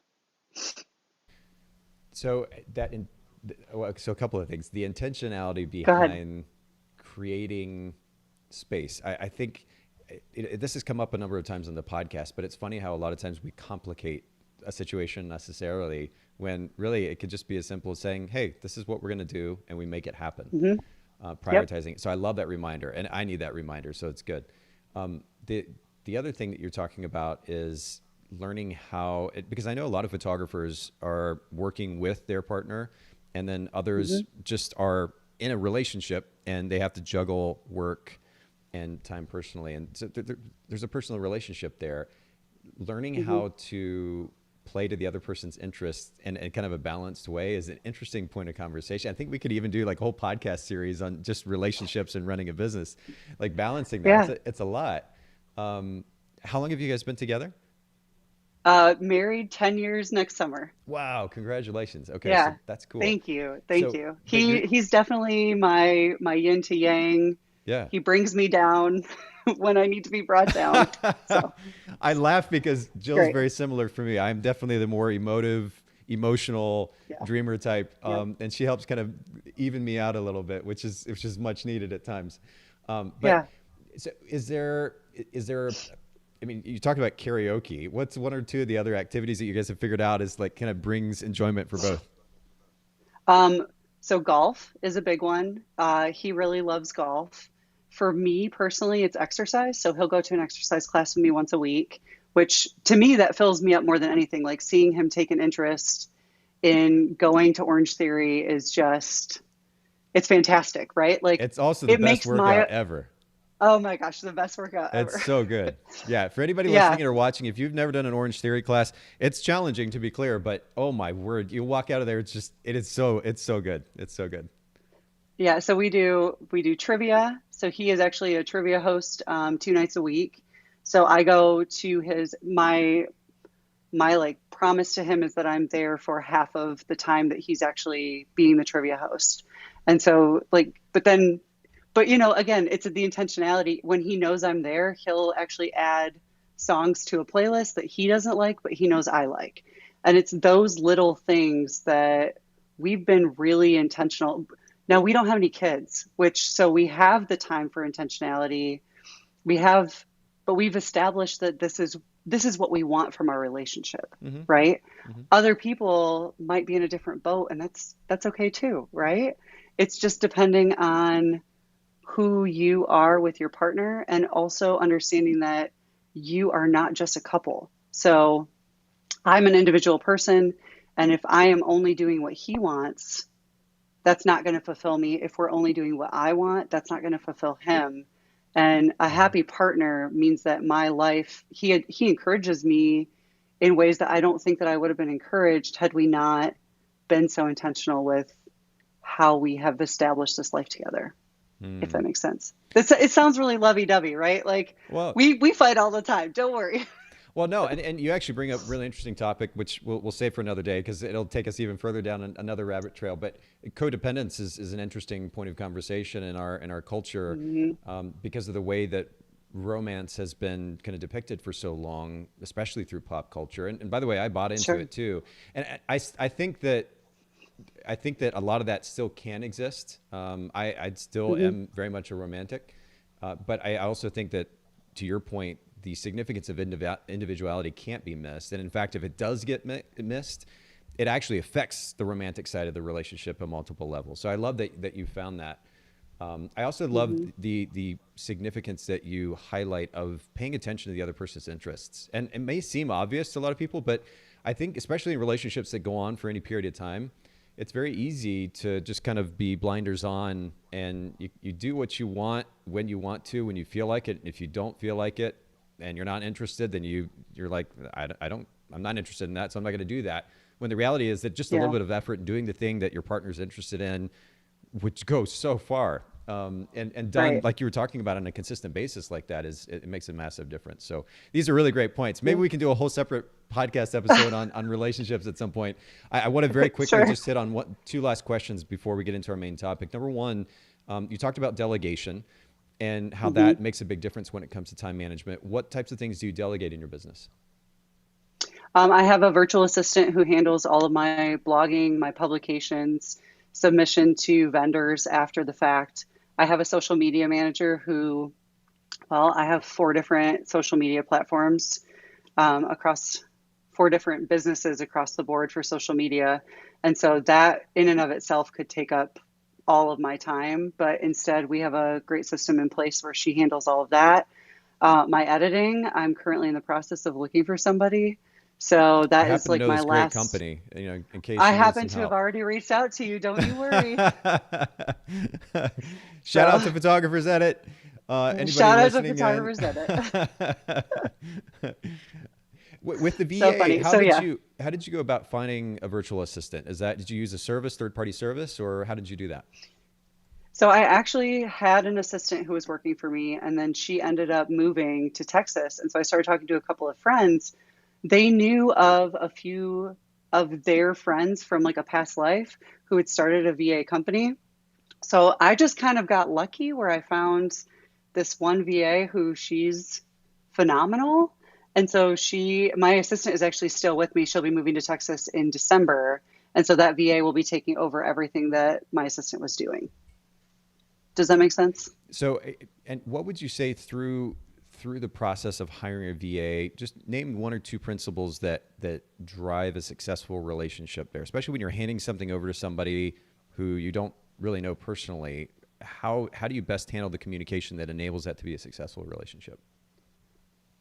A: So so a couple of things. The intentionality behind creating space. I think this has come up a number of times on the podcast, but it's funny how a lot of times we complicate a situation necessarily when really it could just be as simple as saying, hey, this is what we're going to do, and we make it happen. Prioritizing. So I love that reminder, and I need that reminder, so it's good. the other thing that you're talking about is learning how, because I know a lot of photographers are working with their partner, and then others
B: Hmm.
A: just are in a relationship and they have to juggle work and time personally. And so there's a personal relationship there. Learning
B: Hmm.
A: how to play to the other person's interests in kind of a balanced way is an interesting point of conversation. I think we could even do like a whole podcast series on just relationships and running a business, like balancing that.
B: Yeah.
A: It's a lot. Um, how long have you guys been together?
B: Married 10 years next summer.
A: Wow, congratulations. Okay, so
B: Yeah.
A: that's cool.
B: Thank you. Thank
A: So,
B: you.
A: but you're,
B: He's definitely my yin to yang.
A: yeah.
B: He brings me down when I need to be brought down. So
A: I laugh because
B: it's
A: Jill's
B: great.
A: very similar for me. I'm definitely the more emotive, emotional
B: Yeah.
A: dreamer type,
B: Yep.
A: and she helps kind of even me out a little bit, which is much needed at times. But
B: Yeah.
A: so is there? I mean, you talked about karaoke. What's one or two of the other activities that you guys have figured out is like kind of brings enjoyment for both?
B: Um, so golf is a big one. He really loves golf. For me personally, it's exercise. So he'll go to an exercise class with me once a week, which to me that fills me up more than anything. Like seeing him take an interest in going to Orange Theory is just it's fantastic, right? Like
A: It's also the
B: it
A: best
B: makes my
A: workout ever.
B: oh my gosh, the best workout
A: It's
B: ever.
A: so good. Yeah, for anybody
B: Yeah.
A: listening or watching, if you've never done an Orange Theory class, it's challenging to be clear, but oh my word, you walk out of there, it's so good. It's so good.
B: Yeah, so we do trivia. So he is actually a trivia host 2 nights a week. So I go to his my like promise to him is that I'm there for half of the time that he's actually being the trivia host. And so like but again, it's the intentionality. When he knows I'm there, he'll actually add songs to a playlist that he doesn't like, but he knows I like. And it's those little things that we've been really intentional. Now we don't have any kids, which so we have the time for intentionality. We have, but we've established that this is what we want from our relationship,
A: Hmm.
B: right?
A: Hmm.
B: Other people might be in a different boat, and that's okay too, right? It's just depending on who you are with your partner and also understanding that you are not just a couple. So I'm an individual person, and if I am only doing what he wants, that's not going to fulfill me. If we're only doing what I want, that's not going to fulfill him. And a
A: Hmm.
B: happy partner means that my life, he encourages me in ways that I don't think that I would have been encouraged had we not been so intentional with how we have established this life together, if that
A: Hmm.
B: makes sense. It sounds really lovey-dovey, right? Like
A: Well,
B: we fight all the time. Don't worry.
A: well, no, and you actually bring up a really interesting topic, which we'll save for another day because it'll take us even further down another rabbit trail. But codependence is an interesting point of conversation in our culture
B: Hmm.
A: because of the way that romance has been kind of depicted for so long, especially through pop culture. And by the way, I bought into
B: Sure.
A: it too. And I think that a lot of that still can exist. I still
B: Hmm.
A: am very much a romantic, but I also think that, to your point, the significance of individuality can't be missed. And in fact, if it does get missed, it actually affects the romantic side of the relationship on multiple levels. So I love that you found that. I also love
B: Hmm.
A: the significance that you highlight of paying attention to the other person's interests. And it may seem obvious to a lot of people, but I think especially in relationships that go on for any period of time, it's very easy to just kind of be blinders on and you do what you want when you want to, when you feel like it. If you don't feel like it and you're not interested, then you're like, I'm not interested in that, so I'm not going to do that. When the reality is that just a little
B: Yeah.
A: bit of effort in doing the thing that your partner's interested in, which goes so far, and done
B: Right.
A: like you were talking about on a consistent basis like that it makes a massive difference. So these are really great points. Maybe
B: Yeah.
A: we can do a whole separate podcast episode on relationships at some point. I want to very quickly
B: Sure.
A: just hit on two last questions before we get into our main topic. Number one, you talked about delegation and how
B: Hmm.
A: that makes a big difference when it comes to time management. What types of things do you delegate in your business?
B: I have a virtual assistant who handles all of my blogging, my publications, submission to vendors after the fact. I have a social media manager who, well, I have 4 different social media platforms across 4 different businesses across the board for social media. And so that in and of itself could take up all of my time. But instead, we have a great system in place where she handles all of that. My editing, I'm currently in the process of looking for somebody. So
A: I
B: that is
A: happen to
B: like
A: know
B: my
A: this great
B: last.
A: company, in case
B: I
A: you need
B: happen
A: some
B: to have
A: help.
B: already reached out to you. Don't you worry.
A: Shout out
B: So
A: to Photographers Edit. Anybody
B: shout out to
A: listening in?
B: photographers edit.
A: With the
B: So
A: VA,
B: funny. So yeah.
A: how did you go about finding a virtual assistant? Did you use a service, third party service, or how did you do that?
B: So I actually had an assistant who was working for me, and then she ended up moving to Texas. And so I started talking to a couple of friends. They knew of a few of their friends from like a past life who had started a VA company. So I just kind of got lucky where I found this one VA who she's phenomenal. And so my assistant is actually still with me. She'll be moving to Texas in December. And so that VA will be taking over everything that my assistant was doing. Does that make sense?
A: So, and what would you say through the process of hiring a VA? Just name one or two principles that drive a successful relationship there, especially when you're handing something over to somebody who you don't really know personally. How do you best handle the communication that enables that to be a successful relationship?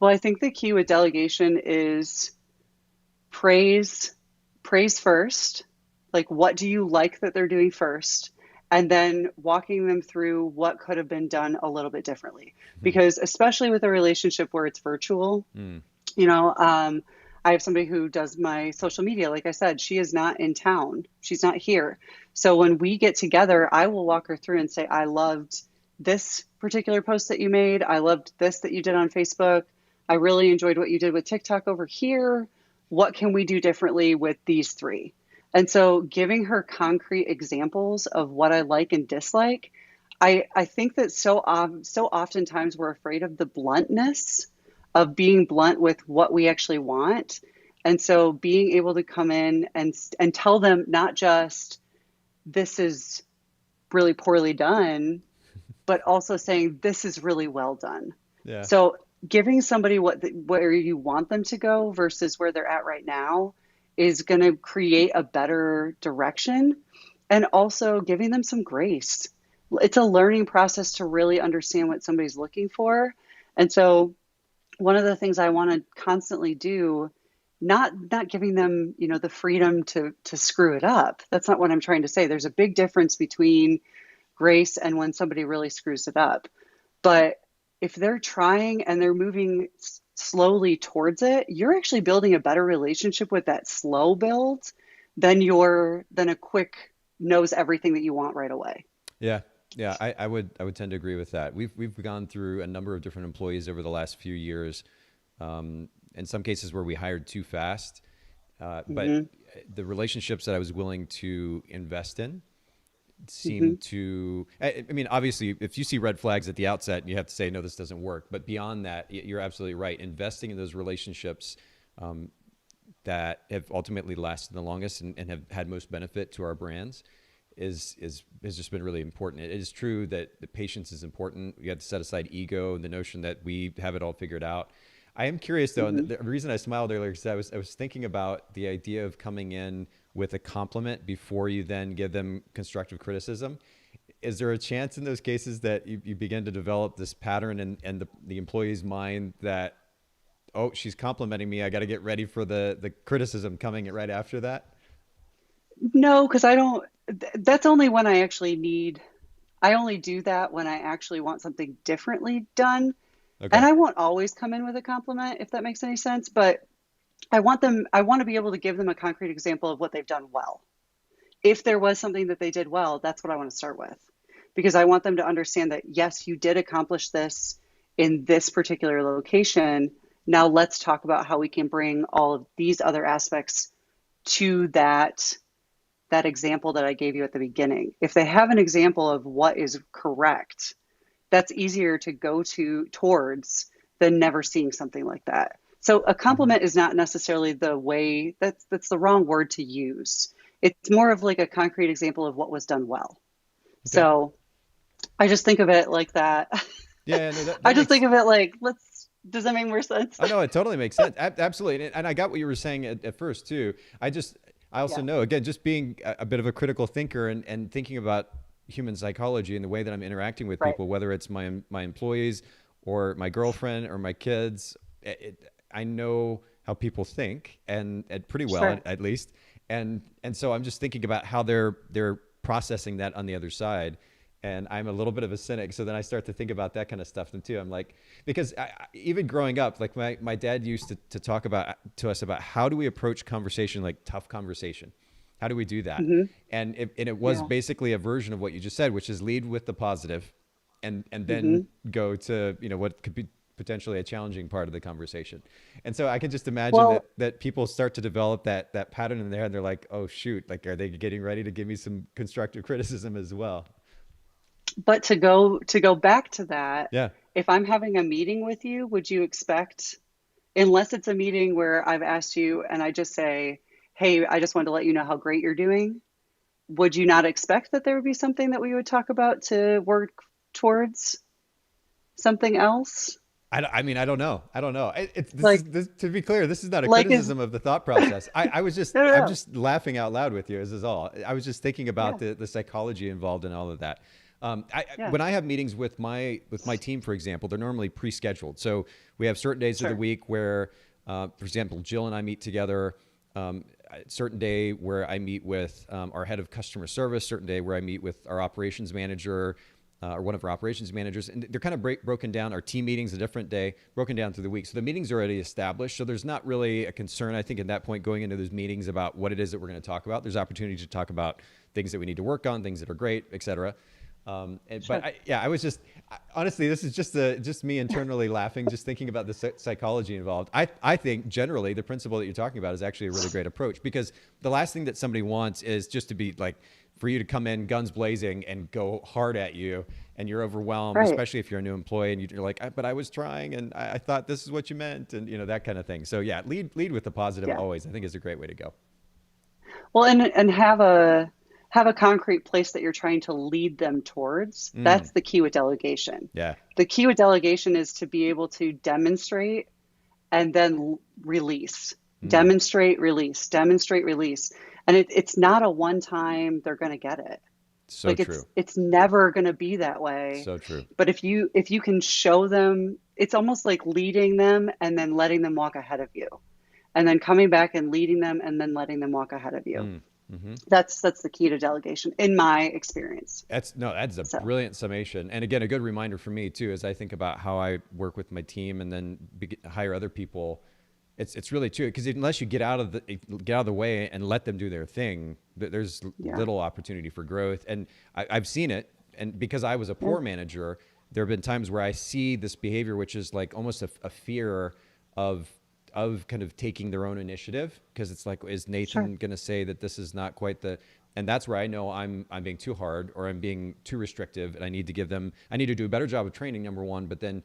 B: Well, I think the key with delegation is praise, praise first. Like, what do you like that they're doing first? And then walking them through what could have been done a little bit differently. Because especially with a relationship where it's virtual,
A: Mm.
B: you know, I have somebody who does my social media. Like I said, she is not in town. She's not here. So when we get together, I will walk her through and say, I loved this particular post that you made. I loved this that you did on Facebook. I really enjoyed what you did with TikTok over here. What can we do differently with these three? And so giving her concrete examples of what I like and dislike, I think that so oftentimes we're afraid of the bluntness of being blunt with what we actually want. And so being able to come in and tell them not just this is really poorly done, but also saying this is really well done.
A: Yeah.
B: So giving somebody where you want them to go versus where they're at right now is going to create a better direction, and also giving them some grace. It's a learning process to really understand what somebody's looking for. And so one of the things I want to constantly do, not giving them, the freedom to screw it up. That's not what I'm trying to say. There's a big difference between grace and when somebody really screws it up. But if they're trying and they're moving slowly towards it, you're actually building a better relationship with that slow build than a quick knows everything that you want right away.
A: Yeah. Yeah, I would tend to agree with that. We've gone through a number of different employees over the last few years. In some cases where we hired too fast, but the relationships that I was willing to invest in seemed to. I mean, obviously, if you see red flags at the outset, you have to say no, this doesn't work. But beyond that, you're absolutely right. Investing in those relationships that have ultimately lasted the longest and have had most benefit to our brands has just been really important. It is true that the patience is important. You have to set aside ego and the notion that we have it all figured out. I am curious though, and the reason I smiled earlier is I was thinking about the idea of coming in with a compliment before you then give them constructive criticism. Is there a chance in those cases that you begin to develop this pattern in the employee's mind that, oh, she's complimenting me, I got to get ready for the criticism coming right after that?
B: No, because I don't. That's only when I only do that when I actually want something differently done. And
A: Okay.
B: I won't always come in with a compliment, if that makes any sense, but I want to be able to give them a concrete example of what they've done well. If there was something that they did well, that's what I want to start with. Because I want them to understand that, yes, you did accomplish this in this particular location. Now let's talk about how we can bring all of these other aspects to that example that I gave you at the beginning. If they have an example of what is correct, that's easier to go towards than never seeing something like that. So a compliment is not necessarily the way that's the wrong word to use. It's more of like a concrete example of what was done well.
A: Okay.
B: So I just think of it like that.
A: Yeah, no,
B: I
A: that
B: just
A: makes.
B: think of it like, does that make more sense?
A: I know it totally makes sense. Absolutely, and I got what you were saying at first too. I also
B: Yeah.
A: know, again, just being a bit of a critical thinker and thinking about human psychology and the way that I'm interacting with
B: Right.
A: people, whether it's my employees or my girlfriend or my kids. I know how people think, and pretty well
B: Sure.
A: at least. And so I'm just thinking about how they're processing that on the other side. And I'm a little bit of a cynic. So then I start to think about that kind of stuff then too. I'm like, because even growing up, like my dad used to talk about to us about how do we approach conversation, like tough conversation. How do we do that?
B: Hmm.
A: And it was
B: Yeah.
A: basically a version of what you just said, which is lead with the positive, and then
B: Hmm.
A: go to what could be potentially a challenging part of the conversation. And so I can just imagine
B: Well,
A: that people start to develop that pattern in their head. They're like, oh shoot, like are they getting ready to give me some constructive criticism as well?
B: but to go back to that,
A: Yeah.
B: if I'm having a meeting with you, would you expect, unless it's a meeting where I've asked you and I just say, "Hey, I just wanted to let you know how great you're doing," would you not expect that there would be something that we would talk about to work towards something else?
A: I mean, I don't know. I don't know.
B: Like,
A: To be clear, this is not a
B: is
A: criticism of the thought process.
B: no, no,
A: I'm
B: no.
A: just laughing out loud with you. This is all. I was just thinking about
B: Yeah,
A: the psychology involved in all of that.
B: yeah,
A: When I have meetings with my team, for example, they're normally pre-scheduled. So we have certain days of the
B: sure.
A: week where, for example, Jill and I meet together. A certain day where I meet with our head of customer service. Certain day where I meet with our operations manager, or one of our operations managers, and they're kind of broken down. Our team meetings a different day, broken down through the week. So the meetings are already established. So there's not really a concern, I think, at that point going into those meetings about what it is that we're going to talk about. There's opportunity to talk about things that we need to work on, things that are great, et cetera. But
B: Sure.
A: I was just honestly, this is just me internally laughing, just thinking about the psychology involved. I think generally the principle that you're talking about is actually a really great approach, because the last thing that somebody wants is just to be like for you to come in guns blazing and go hard at you, and you're overwhelmed,
B: Right.
A: especially if you're a new employee and you're like, but I was trying and I thought this is what you meant, and that kind of thing. So yeah, lead with the positive
B: Yeah.
A: always. I think is a great way to go.
B: Well, and have a concrete place that you're trying to lead them towards.
A: Mm,
B: That's the key with delegation.
A: yeah.
B: The key with delegation is to be able to demonstrate and then release.
A: Mm,
B: Demonstrate, release. And it's not a one time they're going to get it.
A: so
B: Like
A: true.
B: it's never going to be that way.
A: So true.
B: But if you can show them, it's almost like leading them and then letting them walk ahead of you. And then coming back and leading them and then letting them walk ahead of you.
A: Mm, hmm.
B: That's the key to delegation in my experience.
A: That's a
B: So,
A: brilliant summation, and again, a good reminder for me too, as I think about how I work with my team and then hire other people. It's really true, because unless you get out of the way and let them do their thing, there's
B: yeah.
A: little opportunity for growth. And I've seen it, and because I was a
B: Yeah.
A: poor manager, there have been times where I see this behavior, which is like almost a fear of kind of taking their own initiative, because it's like, is
B: Sure.
A: Nathan going to say that this is not quite the, and that's where I know I'm being too hard or I'm being too restrictive, and I need to do a better job of training, number one, but then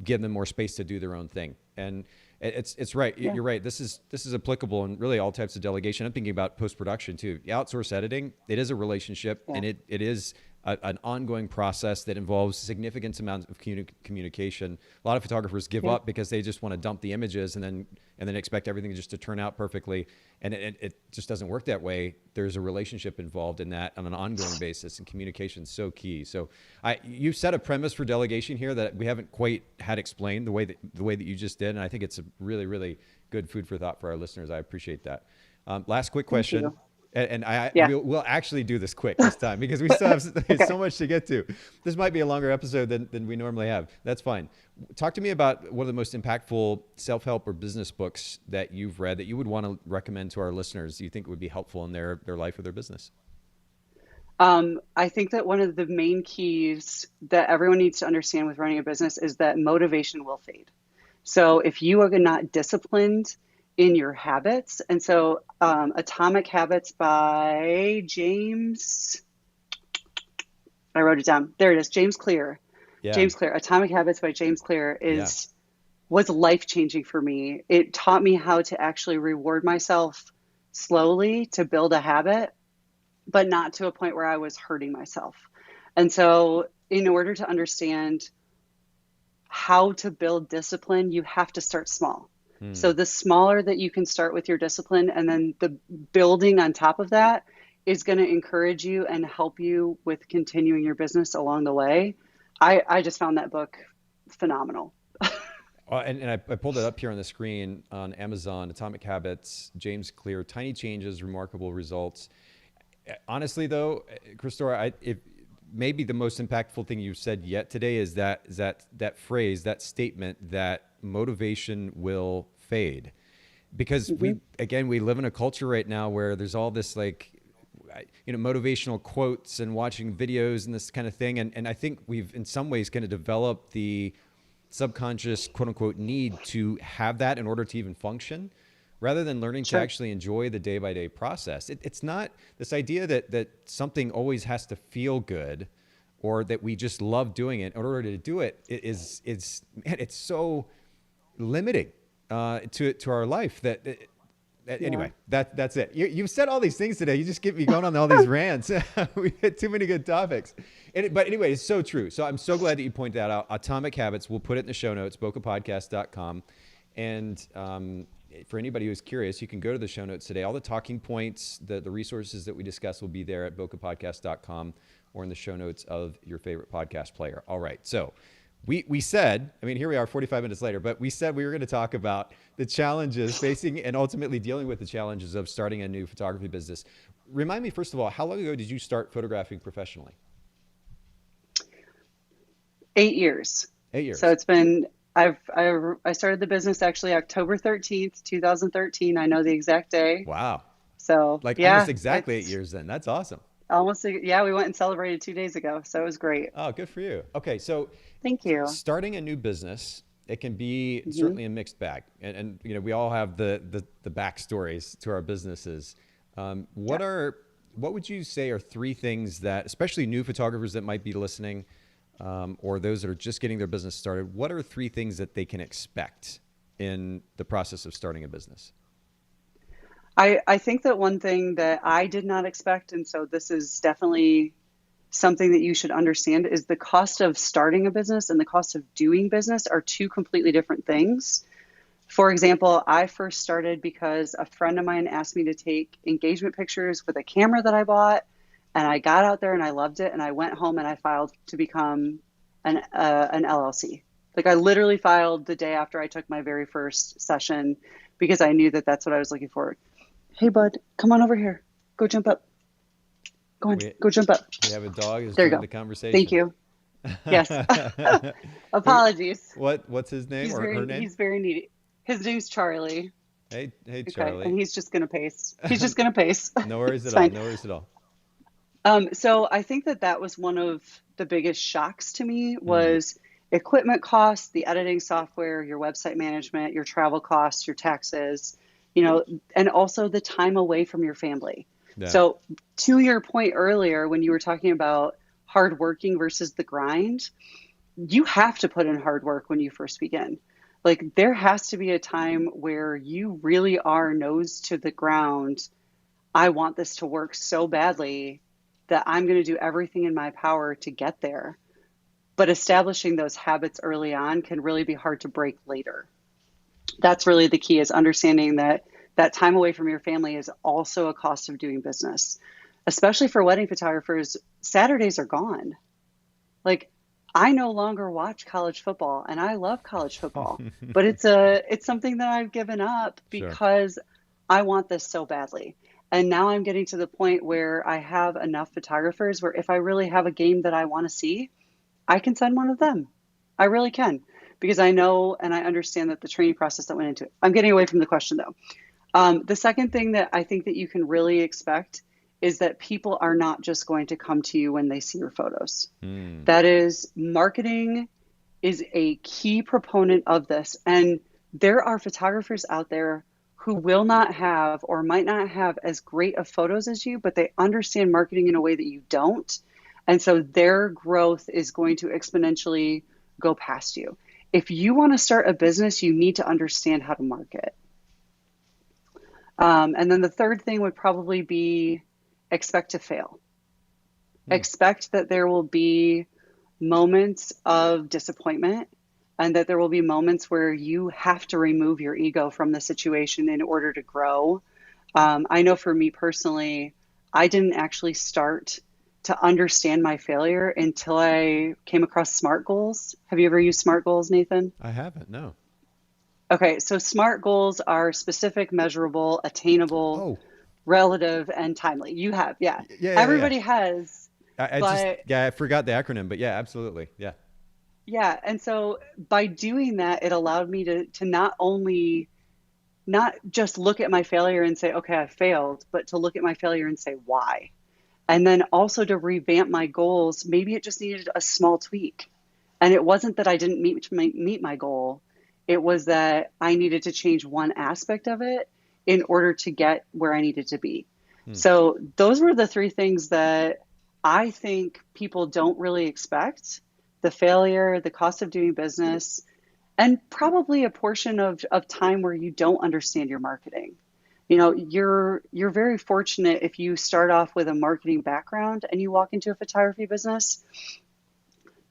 A: give them more space to do their own thing. And it's right.
B: Yeah.
A: You're right. This is applicable in really all types of delegation. I'm thinking about post-production too. Outsource editing, it is a relationship,
B: Yeah.
A: and it is an ongoing process that involves significant amounts of communication. A lot of photographers give
B: Yeah.
A: up because they just want to dump the images and then expect everything just to turn out perfectly. And it just doesn't work that way. There's a relationship involved in that on an ongoing basis, and communication is so key. So you set a premise for delegation here that we haven't quite had explained the way that you just did. And I think it's a really, really good food for thought for our listeners. I appreciate that. Last quick
B: Thank
A: question.
B: you.
A: And
B: Yeah.
A: we'll actually do this quick this time, because we still have
B: Okay.
A: so much to get to. This might be a longer episode than we normally have. That's fine. Talk to me about one of the most impactful self-help or business books that you've read that you would want to recommend to our listeners. You think would be helpful in their life or their business?
B: I think that one of the main keys that everyone needs to understand with running a business is that motivation will fade. So if you are not disciplined in your habits, and so Atomic Habits by James, I wrote it down. There it is, James Clear.
A: Yeah.
B: James Clear, Atomic Habits by James Clear
A: Yeah.
B: was life changing for me. It taught me how to actually reward myself slowly to build a habit, but not to a point where I was hurting myself. And so, in order to understand how to build discipline, you have to start small.
A: Hmm.
B: So, the smaller that you can start with your discipline, and then the building on top of that is going to encourage you and help you with continuing your business along the way. I just found that book phenomenal.
A: And I pulled it up here on the screen on Amazon, Atomic Habits, James Clear, Tiny Changes, Remarkable Results. Honestly, though, Christora, maybe the most impactful thing you've said yet today is that phrase, that statement, that motivation will fade. Because we live in a culture right now where there's all this motivational quotes and watching videos and this kind of thing. And I think we've in some ways kind of developed the subconscious quote unquote need to have that in order to even function, rather than learning to actually enjoy the day by day process. It's not this idea that something always has to feel good or that we just love doing it in order to do it. It's so limiting to our life anyway, that's it. You've said all these things today. You just get me going on all these rants. We had too many good topics. But anyway, it's so true. So I'm so glad that you pointed that out. Atomic Habits, we'll put it in the show notes, bokehpodcast.com. And for anybody who's curious, you can go to the show notes today. All the talking points, the resources that we discuss will be there at bokehpodcast.com or in the show notes of your favorite podcast player. All right. So we said, here we are 45 minutes later, but we said we were going to talk about the challenges facing and ultimately dealing with the challenges of starting a new photography business. Remind me, first of all, how long ago did you start photographing professionally?
B: 8 years.
A: 8 years.
B: So it's been, I started the business actually October 13th, 2013. I know the exact day.
A: Wow.
B: So
A: almost exactly 8 years then. That's awesome.
B: Almost, yeah, we went and celebrated 2 days ago. So it was great.
A: Oh, good for you. Okay. So
B: thank you.
A: Starting a new business, it can be certainly a mixed bag. And we all have the backstories to our businesses. What would you say are 3 things that, especially new photographers that might be listening, or those that are just getting their business started, what are 3 things that they can expect in the process of starting a business?
B: I think that one thing that I did not expect, and so this is definitely something that you should understand, is the cost of starting a business and the cost of doing business are 2 completely different things. For example, I first started because a friend of mine asked me to take engagement pictures with a camera that I bought, and I got out there and I loved it, and I went home and I filed to become an LLC. Like I literally filed the day after I took my very first session because I knew that that's what I was looking for. Hey, bud, come on over here. Go jump up. Go on, go jump up.
A: We have a dog who's
B: joining
A: the conversation.
B: Thank you. Yes. Apologies.
A: What's his name or her name?
B: He's very needy. His name's Charlie.
A: Hey, Charlie.
B: Okay. And he's just going to pace. He's just going to pace.
A: No worries at all. No worries at all.
B: So I think that was one of the biggest shocks to me was equipment costs, the editing software, your website management, your travel costs, your taxes, and also the time away from your family. Yeah. So to your point earlier, when you were talking about hard working versus the grind, you have to put in hard work when you first begin. Like there has to be a time where you really are nose to the ground. I want this to work so badly that I'm going to do everything in my power to get there. But establishing those habits early on can really be hard to break later. That's really the key, is understanding that time away from your family is also a cost of doing business. Especially for wedding photographers, Saturdays are gone. Like I no longer watch college football, and I love college football, but it's something that I've given up because I want this so badly. And now I'm getting to the point where I have enough photographers where if I really have a game that I want to see, I can send one of them. I really can, because I know and I understand that the training process that went into it. I'm getting away from the question though. The second thing that I think that you can really expect is that people are not just going to come to you when they see your photos. That is, marketing is a key proponent of this. And there are photographers out there who will not have or might not have as great of photos as you, but they understand marketing in a way that you don't. And so their growth is going to exponentially go past you. If you want to start a business, you need to understand how to market. And then the third thing would probably be expect to fail. Expect that there will be moments of disappointment, and that there will be moments where you have to remove your ego from the situation in order to grow. I know for me personally, I didn't actually start to understand my failure until I came across SMART goals. Have you ever used SMART goals, Nathan?
A: I haven't, no.
B: Okay, so SMART goals are specific, measurable, attainable,
A: Oh,
B: relative, and timely. You have, yeah.
A: yeah.
B: Everybody has,
A: I just,
B: but
A: yeah, I forgot the acronym, but yeah, absolutely. Yeah.
B: yeah. And so by doing that, it allowed me to not only not just look at my failure and say, okay, I failed, but to look at my failure and say, why? And then also to revamp my goals. Maybe it just needed a small tweak. And it wasn't that I didn't meet my goal. It was that I needed to change one aspect of it in order to get where I needed to be.
A: Hmm.
B: So those were the three things that I think people don't really expect: the failure, the cost of doing business, and probably a portion of time where you don't understand your marketing. You know, you're very fortunate if you start off with a marketing background and you walk into a photography business,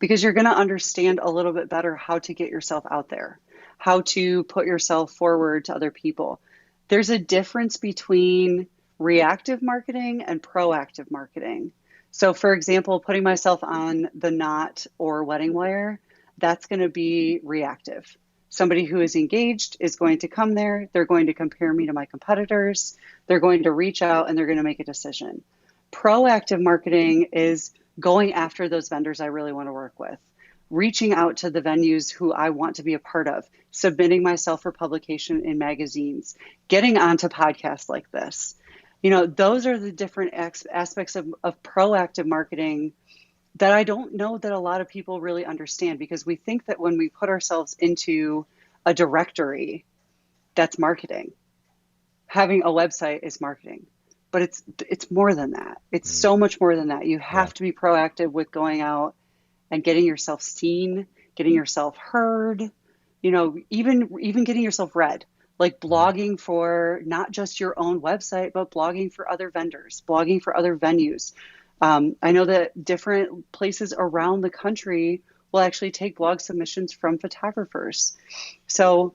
B: because you're going to understand a little bit better how to get yourself out there, how to put yourself forward to other people. There's a difference between reactive marketing and proactive marketing. So, for example, putting myself on the Knot or Wedding Wire, that's going to be reactive. Somebody who is engaged is going to come there. They're going to compare me to my competitors. They're going to reach out and they're going to make a decision. Proactive marketing is going after those vendors I really want to work with, reaching out to the venues who I want to be a part of, submitting myself for publication in magazines, getting onto podcasts like this. You know, those are the different aspects of proactive marketing that I don't know that a lot of people really understand, because we think that when we put ourselves into a directory, that's marketing. Having a website is marketing, but it's more than that. It's so much more than that. You
A: Yeah.
B: have to be proactive with going out and getting yourself seen, getting yourself heard, you know, even getting yourself read, like blogging for not just your own website, but blogging for other vendors, blogging for other venues. I know that different places around the country will actually take blog submissions from photographers. So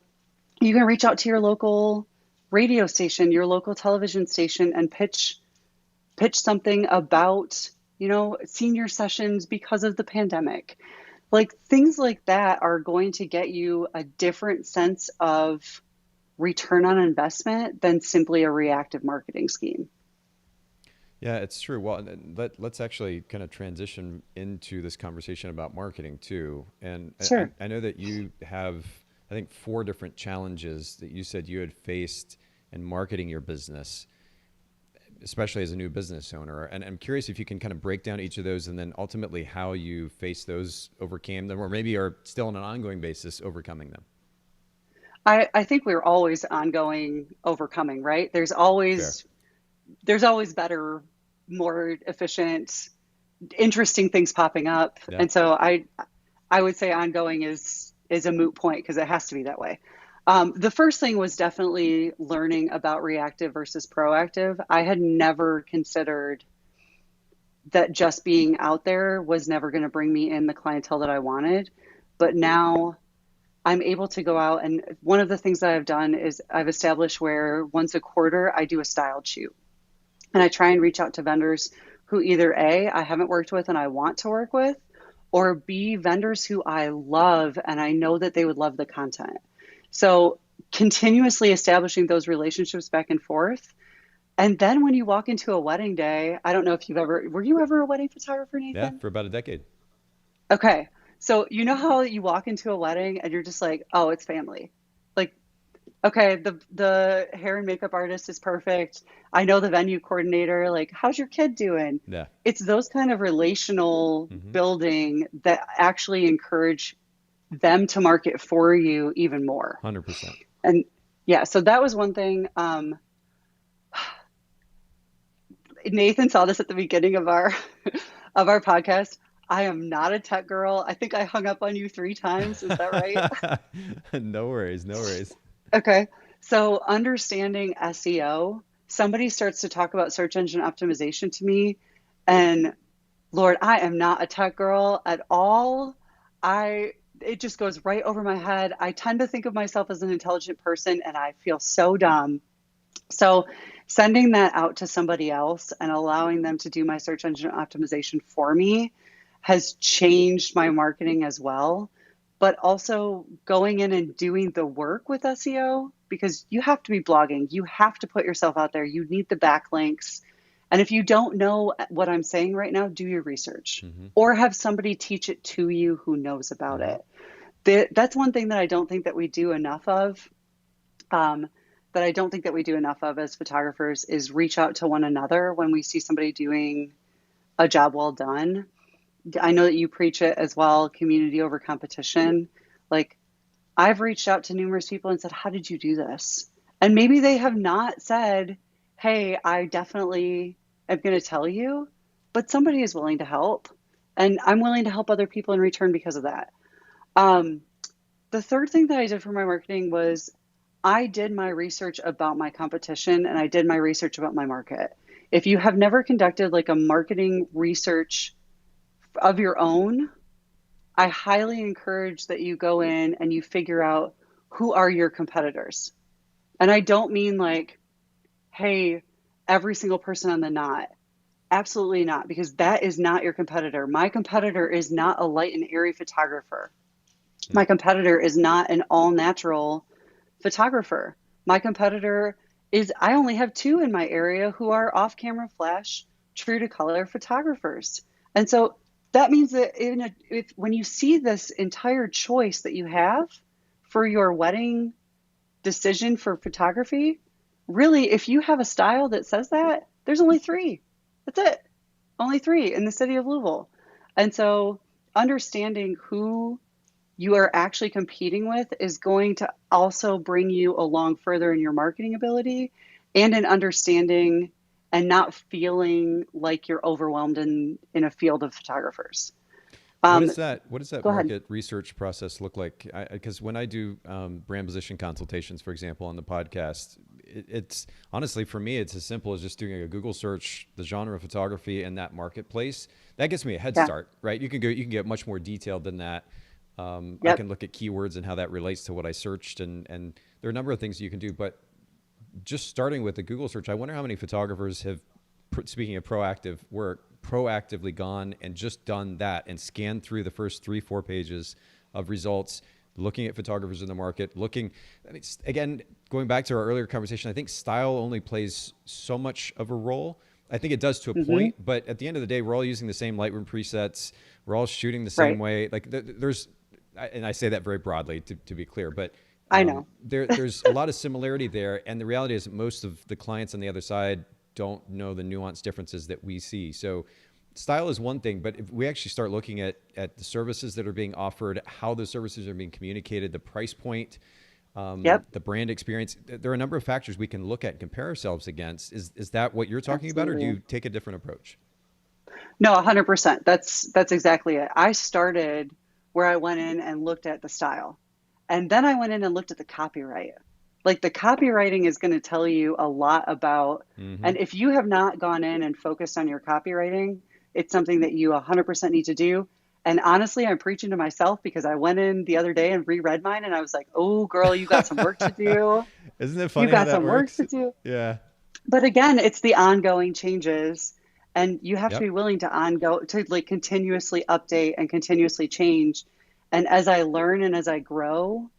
B: you can reach out to your local radio station, your local television station, and pitch something about, you know, senior sessions because of the pandemic. Like things like that are going to get you a different sense of return on investment than simply a reactive marketing scheme.
A: Yeah, it's true. Well, and let's actually kind of transition into this conversation about marketing too. And
B: Sure.
A: I know that you have, I think, 4 different challenges that you said you had faced in marketing your business, especially as a new business owner. And I'm curious if you can kind of break down each of those and then ultimately how you faced those, overcame them, or maybe are still on an ongoing basis overcoming them.
B: I think we're always ongoing overcoming, right?
A: Fair.
B: There's always better, more efficient, interesting things popping up.
A: Yeah.
B: And so I would say ongoing is a moot point because it has to be that way. The first thing was definitely learning about reactive versus proactive. I had never considered that just being out there was never going to bring me in the clientele that I wanted. But now I'm able to go out, and one of the things that I've done is I've established where once a quarter I do a styled shoot. And I try and reach out to vendors who either A, I haven't worked with and I want to work with, or B, vendors who I love and I know that they would love the content. So continuously establishing those relationships back and forth. And then when you walk into a wedding day, I don't know if were you ever a wedding photographer,
A: Yeah,
B: Nathan?
A: for about a decade.
B: Okay. So you know how you walk into a wedding and you're just like, oh, it's family. Like, okay, the hair and makeup artist is perfect. I know the venue coordinator. Like, how's your kid doing?
A: Yeah.
B: It's those kind of relational
A: Hmm.
B: building that actually encourage them to market for you even more.
A: 100%.
B: And yeah, so that was one thing. Nathan saw this at the beginning of our of our podcast. I am not a tech girl. I think I hung up on you 3 times. Is that right?
A: No worries. No worries.
B: Okay. So understanding SEO, somebody starts to talk about search engine optimization to me, and Lord, I am not a tech girl at all. It just goes right over my head. I tend to think of myself as an intelligent person and I feel so dumb. So sending that out to somebody else and allowing them to do my search engine optimization for me has changed my marketing as well. But also going in and doing the work with SEO, because you have to be blogging, you have to put yourself out there, you need the backlinks. And if you don't know what I'm saying right now, do your research or have somebody teach it to you who knows about it. That's one thing that I don't think that we do enough of. That I don't think that we do enough of as photographers is reach out to one another when we see somebody doing a job well done. I know that you preach it as well, community over competition. Like, I've reached out to numerous people and said, how did you do this? And maybe they have not said, hey, I definitely am going to tell you, but somebody is willing to help. And I'm willing to help other people in return because of that. The third thing that I did for my marketing was I did my research about my competition and I did my research about my market. If you have never conducted like a marketing research of your own, I highly encourage that you go in and you figure out who are your competitors. And I don't mean like, hey, every single person on the knot. Absolutely not, because that is not your competitor. My competitor is not a light and airy photographer. My competitor is not an all natural photographer. My competitor is, I only have two in my area who are off camera flash, true to color photographers. And so that means that when you see this entire choice that you have for your wedding decision for photography, really, if you have a style that says that, there's only three. That's it. Only three in the city of Louisville. And so understanding who you are actually competing with is going to also bring you along further in your marketing ability and in understanding and not feeling like you're overwhelmed in a field of photographers.
A: What does that market
B: ahead.
A: research process look like? Because when I do brand position consultations, for example, on the podcast, it's honestly, for me, it's as simple as just doing a Google search, the genre of photography and that marketplace. That gets me a head start, right? You can get much more detailed than that. I can look at keywords and how that relates to what I searched, and there are a number of things you can do. But just starting with the Google search, I wonder how many photographers have, speaking of proactive work, proactively gone and just done that and scanned through the first 3-4 pages of results, looking at photographers in the market, again, going back to our earlier conversation, I think style only plays so much of a role. I think it does to a point, but at the end of the day, we're all using the same Lightroom presets. We're all shooting the same way. Like there's, and I say that very broadly to be clear, but
B: I know
A: there's a lot of similarity there. And the reality is that most of the clients on the other side don't know the nuanced differences that we see. So style is one thing, but if we actually start looking at the services that are being offered, how the services are being communicated, the price point, the brand experience, there are a number of factors we can look at and compare ourselves against. Is that what you're talking about, or do you take a different approach?
B: No, 100%. That's exactly it. I started where I went in and looked at the style, and then I went in and looked at the copyright. Like, the copywriting is going to tell you a lot about, and if you have not gone in and focused on your copywriting, it's something that you 100% need to do. And honestly, I'm preaching to myself because I went in the other day and reread mine and I was like, oh girl, you got some work to do.
A: Isn't it funny?
B: You got
A: how that
B: some
A: works?
B: work to do.
A: Yeah.
B: But again, it's the ongoing changes, and you have to be willing to like continuously update and continuously change. And as I learn and as I grow,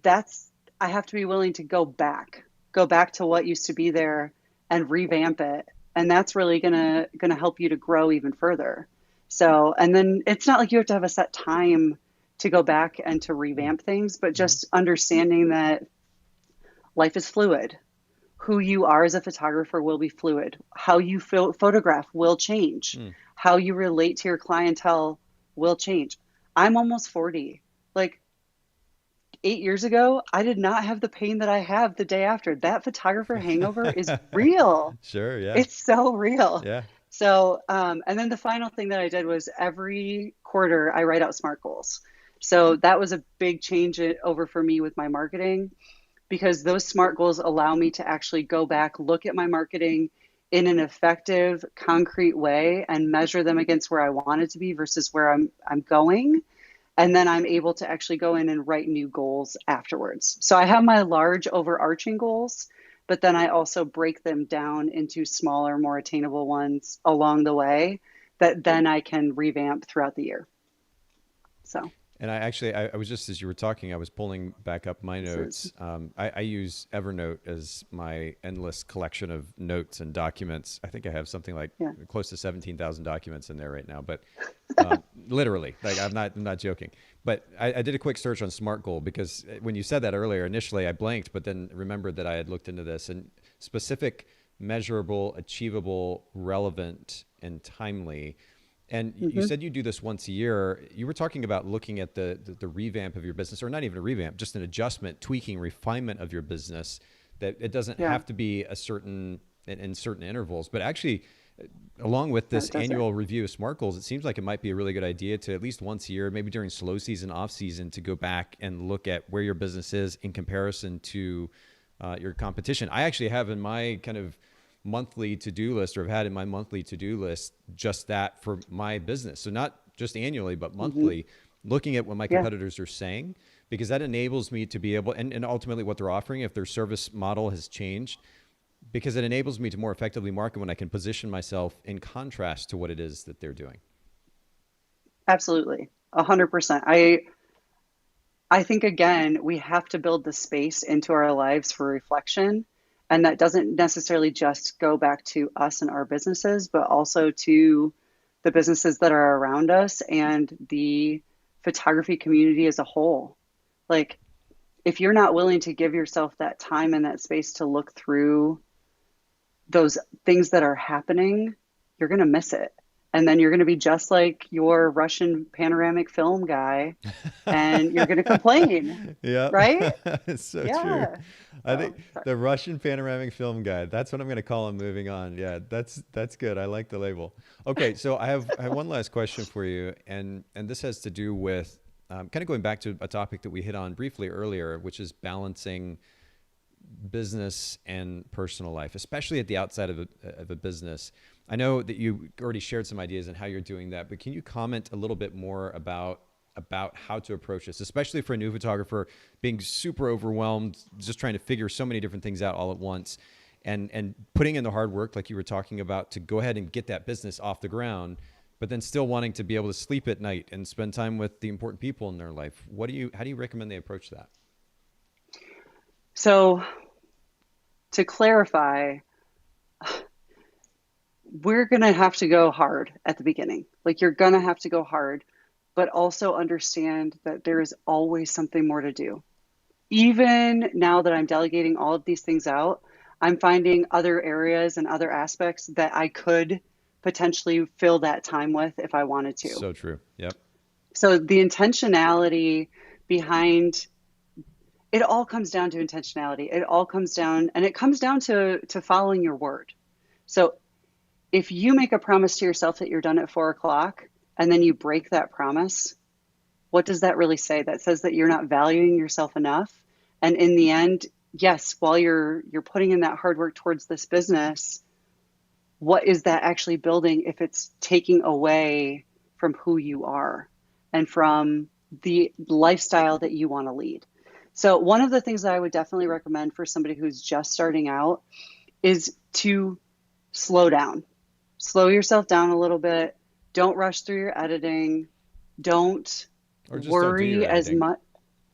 B: I have to be willing to go back to what used to be there and revamp it. And that's really gonna help you to grow even further. So, and then it's not like you have to have a set time to go back and to revamp things, but just understanding that life is fluid. Who you are as a photographer will be fluid. How you photograph will change. How you relate to your clientele will change. I'm almost 40. Like 8 years ago, I did not have the pain that I have the day after. That photographer hangover is real.
A: Sure, yeah.
B: It's so real.
A: Yeah.
B: So, and then the final thing that I did was every quarter I write out SMART goals. So that was a big change over for me with my marketing, because those SMART goals allow me to actually go back, look at my marketing in an effective, concrete way and measure them against where I want it to be versus where I'm going. And then I'm able to actually go in and write new goals afterwards. So I have my large overarching goals but then I also break them down into smaller, more attainable ones along the way that then I can revamp throughout the year. So.
A: And I was just, as you were talking, I was pulling back up my notes. I use Evernote as my endless collection of notes and documents. I think I have something like close to 17,000 documents in there right now, but literally, like I'm not joking. But I did a quick search on SMART Goal because when you said that earlier, initially I blanked, but then remembered that I had looked into this, and specific, measurable, achievable, relevant, and timely. And you said you do this once a year. You were talking about looking at the revamp of your business, or not even a revamp, just an adjustment, tweaking, refinement of your business, that it doesn't have to be a certain, in certain intervals, but actually along with this annual review of SMART goals, it seems like it might be a really good idea to at least once a year, maybe during slow season, off season, to go back and look at where your business is in comparison to your competition. I actually have in my kind of monthly to-do list, or have had in my monthly to-do list, just that for my business. So not just annually, but monthly, looking at what my competitors are saying, because that enables me to be able, and ultimately what they're offering, if their service model has changed, because it enables me to more effectively market when I can position myself in contrast to what it is that they're doing.
B: Absolutely. 100%. I think, again, we have to build the space into our lives for reflection. And that doesn't necessarily just go back to us and our businesses, but also to the businesses that are around us and the photography community as a whole. Like, if you're not willing to give yourself that time and that space to look through those things that are happening, you're going to miss it. And then you're going to be just like your Russian panoramic film guy, and you're going to complain.
A: Yeah.
B: Right?
A: It's so true. I think the Russian panoramic film guy, that's what I'm going to call him moving on. Yeah, that's good. I like the label. Okay, so I have one last question for you. And this has to do with kind of going back to a topic that we hit on briefly earlier, which is balancing business and personal life, especially at the outside of a business. I know that you already shared some ideas on how you're doing that, but can you comment a little bit more about how to approach this, especially for a new photographer being super overwhelmed, just trying to figure so many different things out all at once, and putting in the hard work, like you were talking about, to go ahead and get that business off the ground, but then still wanting to be able to sleep at night and spend time with the important people in their life. How do you recommend they approach that?
B: So, to clarify, we're going to have to go hard at the beginning. Like, you're going to have to go hard, but also understand that there is always something more to do. Even now that I'm delegating all of these things out, I'm finding other areas and other aspects that I could potentially fill that time with if I wanted to.
A: So true. Yep.
B: So the intentionality behind it all comes down to intentionality. It all comes down, and it comes down to following your word. So if you make a promise to yourself that you're done at 4:00 and then you break that promise, what does that really say? That says that you're not valuing yourself enough. And in the end, yes, while you're putting in that hard work towards this business, what is that actually building if it's taking away from who you are and from the lifestyle that you want to lead? So one of the things that I would definitely recommend for somebody who's just starting out is to slow down. Slow yourself down a little bit. Don't rush through your editing. Don't worry as much.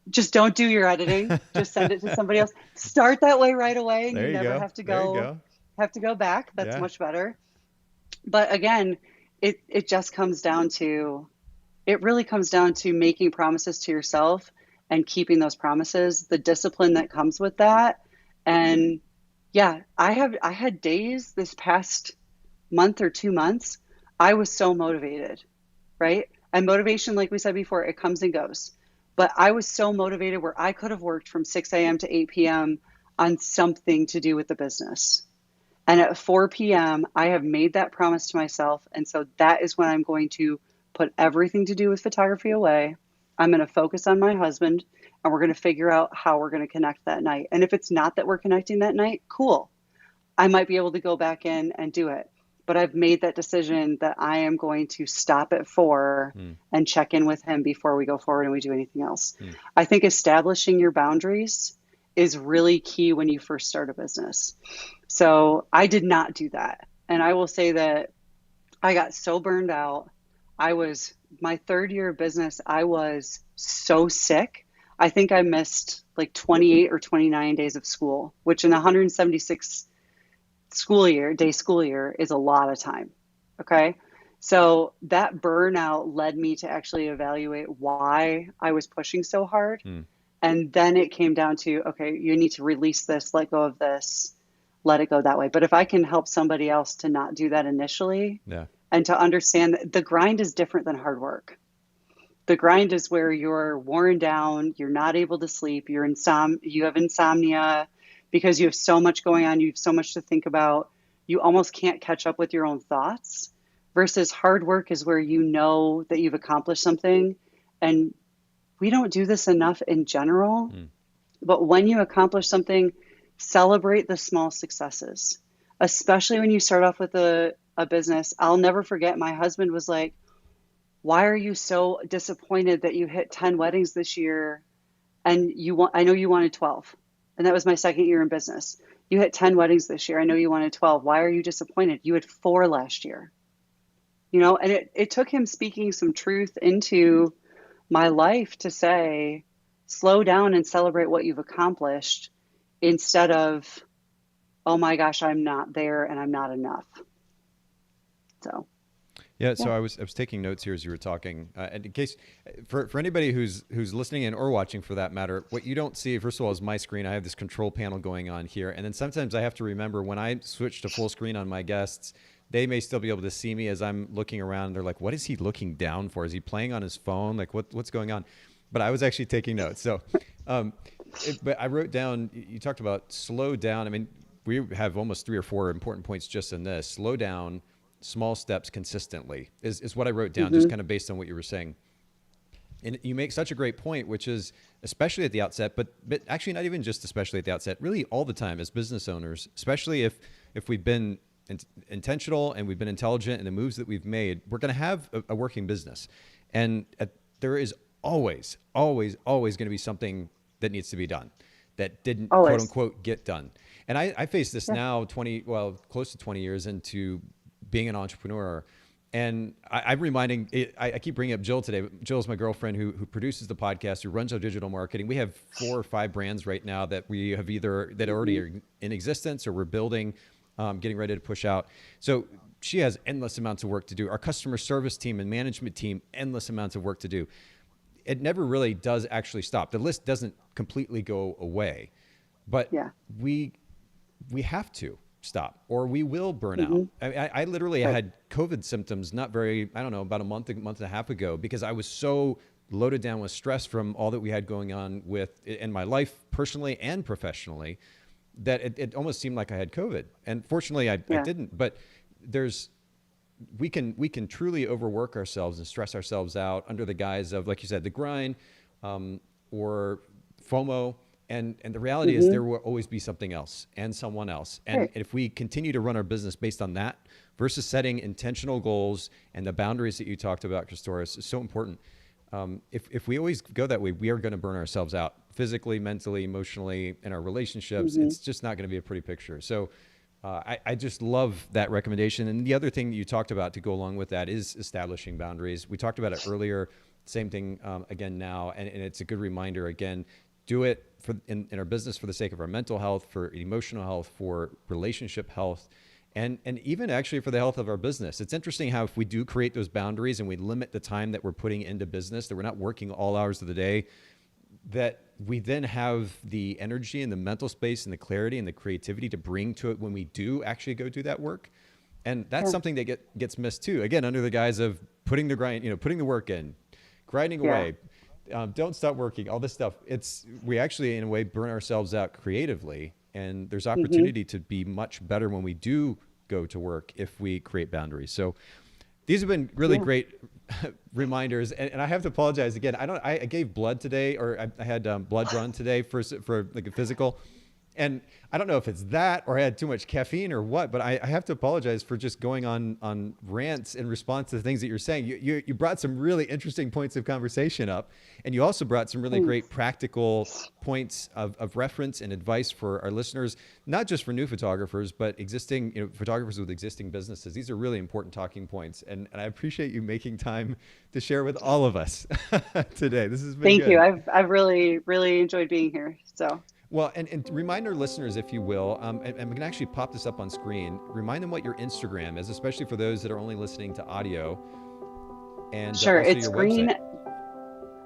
B: Just don't do your editing. Just send it to somebody else. Start that way right away, and you never have to go back. That's much better. But again, it really comes down to making promises to yourself and keeping those promises, the discipline that comes with that. And yeah, I had days this past month or 2 months, I was so motivated, right? And motivation, like we said before, it comes and goes. But I was so motivated where I could have worked from 6 a.m. to 8 p.m. on something to do with the business. And at 4 p.m., I have made that promise to myself. And so that is when I'm going to put everything to do with photography away. I'm going to focus on my husband, and we're going to figure out how we're going to connect that night. And if it's not that we're connecting that night, cool. I might be able to go back in and do it. But I've made that decision that I am going to stop at 4 and check in with him before we go forward and we do anything else. I think establishing your boundaries is really key when you first start a business. So I did not do that. And I will say that I got so burned out. My third year of business, I was so sick. I think I missed like 28 or 29 days of school, which in a 176 school year is a lot of time. Okay. So that burnout led me to actually evaluate why I was pushing so hard. And then it came down to, okay, you need to release this, let go of this, let it go that way. But if I can help somebody else to not do that initially, and to understand that the grind is different than hard work. The grind is where you're worn down, you're not able to sleep, you have insomnia because you have so much going on, you have so much to think about, you almost can't catch up with your own thoughts. Versus hard work is where you know that you've accomplished something. And we don't do this enough in general, but when you accomplish something, celebrate the small successes, especially when you start off with a business. I'll never forget, my husband was like, why are you so disappointed that you hit 10 weddings this year and I know you wanted 12. And that was my second year in business. You hit 10 weddings this year. I know you wanted 12. Why are you disappointed? You had 4 last year. And it took him speaking some truth into my life to say, slow down and celebrate what you've accomplished instead of, oh my gosh, I'm not there and I'm not enough. So.
A: Yeah, so I was taking notes here as you were talking. And in case for anybody who's listening in or watching for that matter, what you don't see, first of all, is my screen. I have this control panel going on here, and then sometimes I have to remember when I switch to full screen on my guests, they may still be able to see me as I'm looking around. They're like, "What is he looking down for? Is he playing on his phone? Like, what's going on?" But I was actually taking notes. So, but I wrote down. You talked about slow down. I mean, we have almost 3 or 4 important points just in this. Slow down. Small steps consistently is what I wrote down, just kind of based on what you were saying. And you make such a great point, which is especially at the outset, but actually not even just especially at the outset, really all the time as business owners, especially if we've been intentional and we've been intelligent in the moves that we've made, we're going to have a working business. And there is always going to be something that needs to be done that didn't quote unquote get done. And I face this now close to 20 years into being an entrepreneur. And I'm reminding, I keep bringing up Jill today. Jill's my girlfriend who produces the podcast, who runs our digital marketing. We have 4 or 5 brands right now that we have that already are in existence or we're building, getting ready to push out. So she has endless amounts of work to do. Our customer service team and management team, endless amounts of work to do. It never really does actually stop. The list doesn't completely go away, but we have to stop or we will burn out. I literally had COVID symptoms about a month and a half ago because I was so loaded down with stress from all that we had going on in my life personally and professionally that it almost seemed like I had COVID. And fortunately I didn't, but we can truly overwork ourselves and stress ourselves out under the guise of, like you said, the grind or FOMO. And the reality is there will always be something else and someone else. And if we continue to run our business based on that versus setting intentional goals and the boundaries that you talked about, Christora, is so important. If we always go that way, we are going to burn ourselves out physically, mentally, emotionally, in our relationships. It's just not going to be a pretty picture. So I just love that recommendation. And the other thing that you talked about to go along with that is establishing boundaries. We talked about it earlier, same thing again now. And it's a good reminder again, do it in our business for the sake of our mental health, for emotional health, for relationship health, and even actually for the health of our business. It's interesting how if we do create those boundaries and we limit the time that we're putting into business, that we're not working all hours of the day, that we then have the energy and the mental space and the clarity and the creativity to bring to it when we do actually go do that work. And that's something that gets missed too. Again, under the guise of putting the work in, grinding away, don't stop working, all this stuff. We actually, in a way, burn ourselves out creatively. And there's opportunity to be much better when we do go to work if we create boundaries. So these have been really great reminders. And I have to apologize again. I gave blood today, or I had blood drawn today for like a physical. And I don't know if it's that or I had too much caffeine or what, but I have to apologize for just going on rants in response to the things that you're saying. You brought some really interesting points of conversation up, and you also brought some really great practical points of reference and advice for our listeners, not just for new photographers, but existing photographers with existing businesses. These are really important talking points, and I appreciate you making time to share with all of us today. This has been
B: Thank
A: good.
B: you. I've really enjoyed being here. So.
A: Well, and remind our listeners, if you will, and we can actually pop this up on screen, remind them what your Instagram is, especially for those that are only listening to audio, and
B: Sure,
A: also
B: it's
A: your
B: green.
A: website.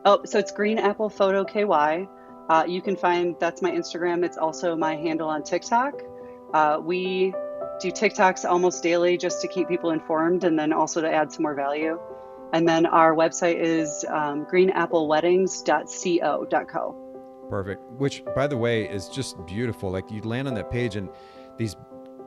B: Oh, so it's Green Apple Photo KY. You can find, that's my Instagram. It's also my handle on TikTok. We do TikToks almost daily just to keep people informed and then also to add some more value. And then our website is greenappleweddings.co.co.
A: Perfect. Which, by the way, is just beautiful. Like you land on that page and these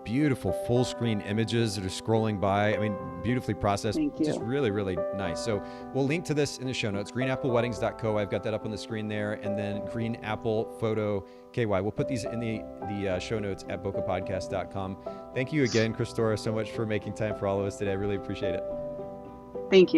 A: beautiful full screen images that are scrolling by. I mean, beautifully processed.
B: Thank you.
A: Just really, really nice. So we'll link to this in the show notes, greenappleweddings.co. I've got that up on the screen there. And then Green Apple Photo KY. We'll put these in the show notes at bokehpodcast.com. Thank you again, Christora, so much for making time for all of us today. I really appreciate it.
B: Thank you.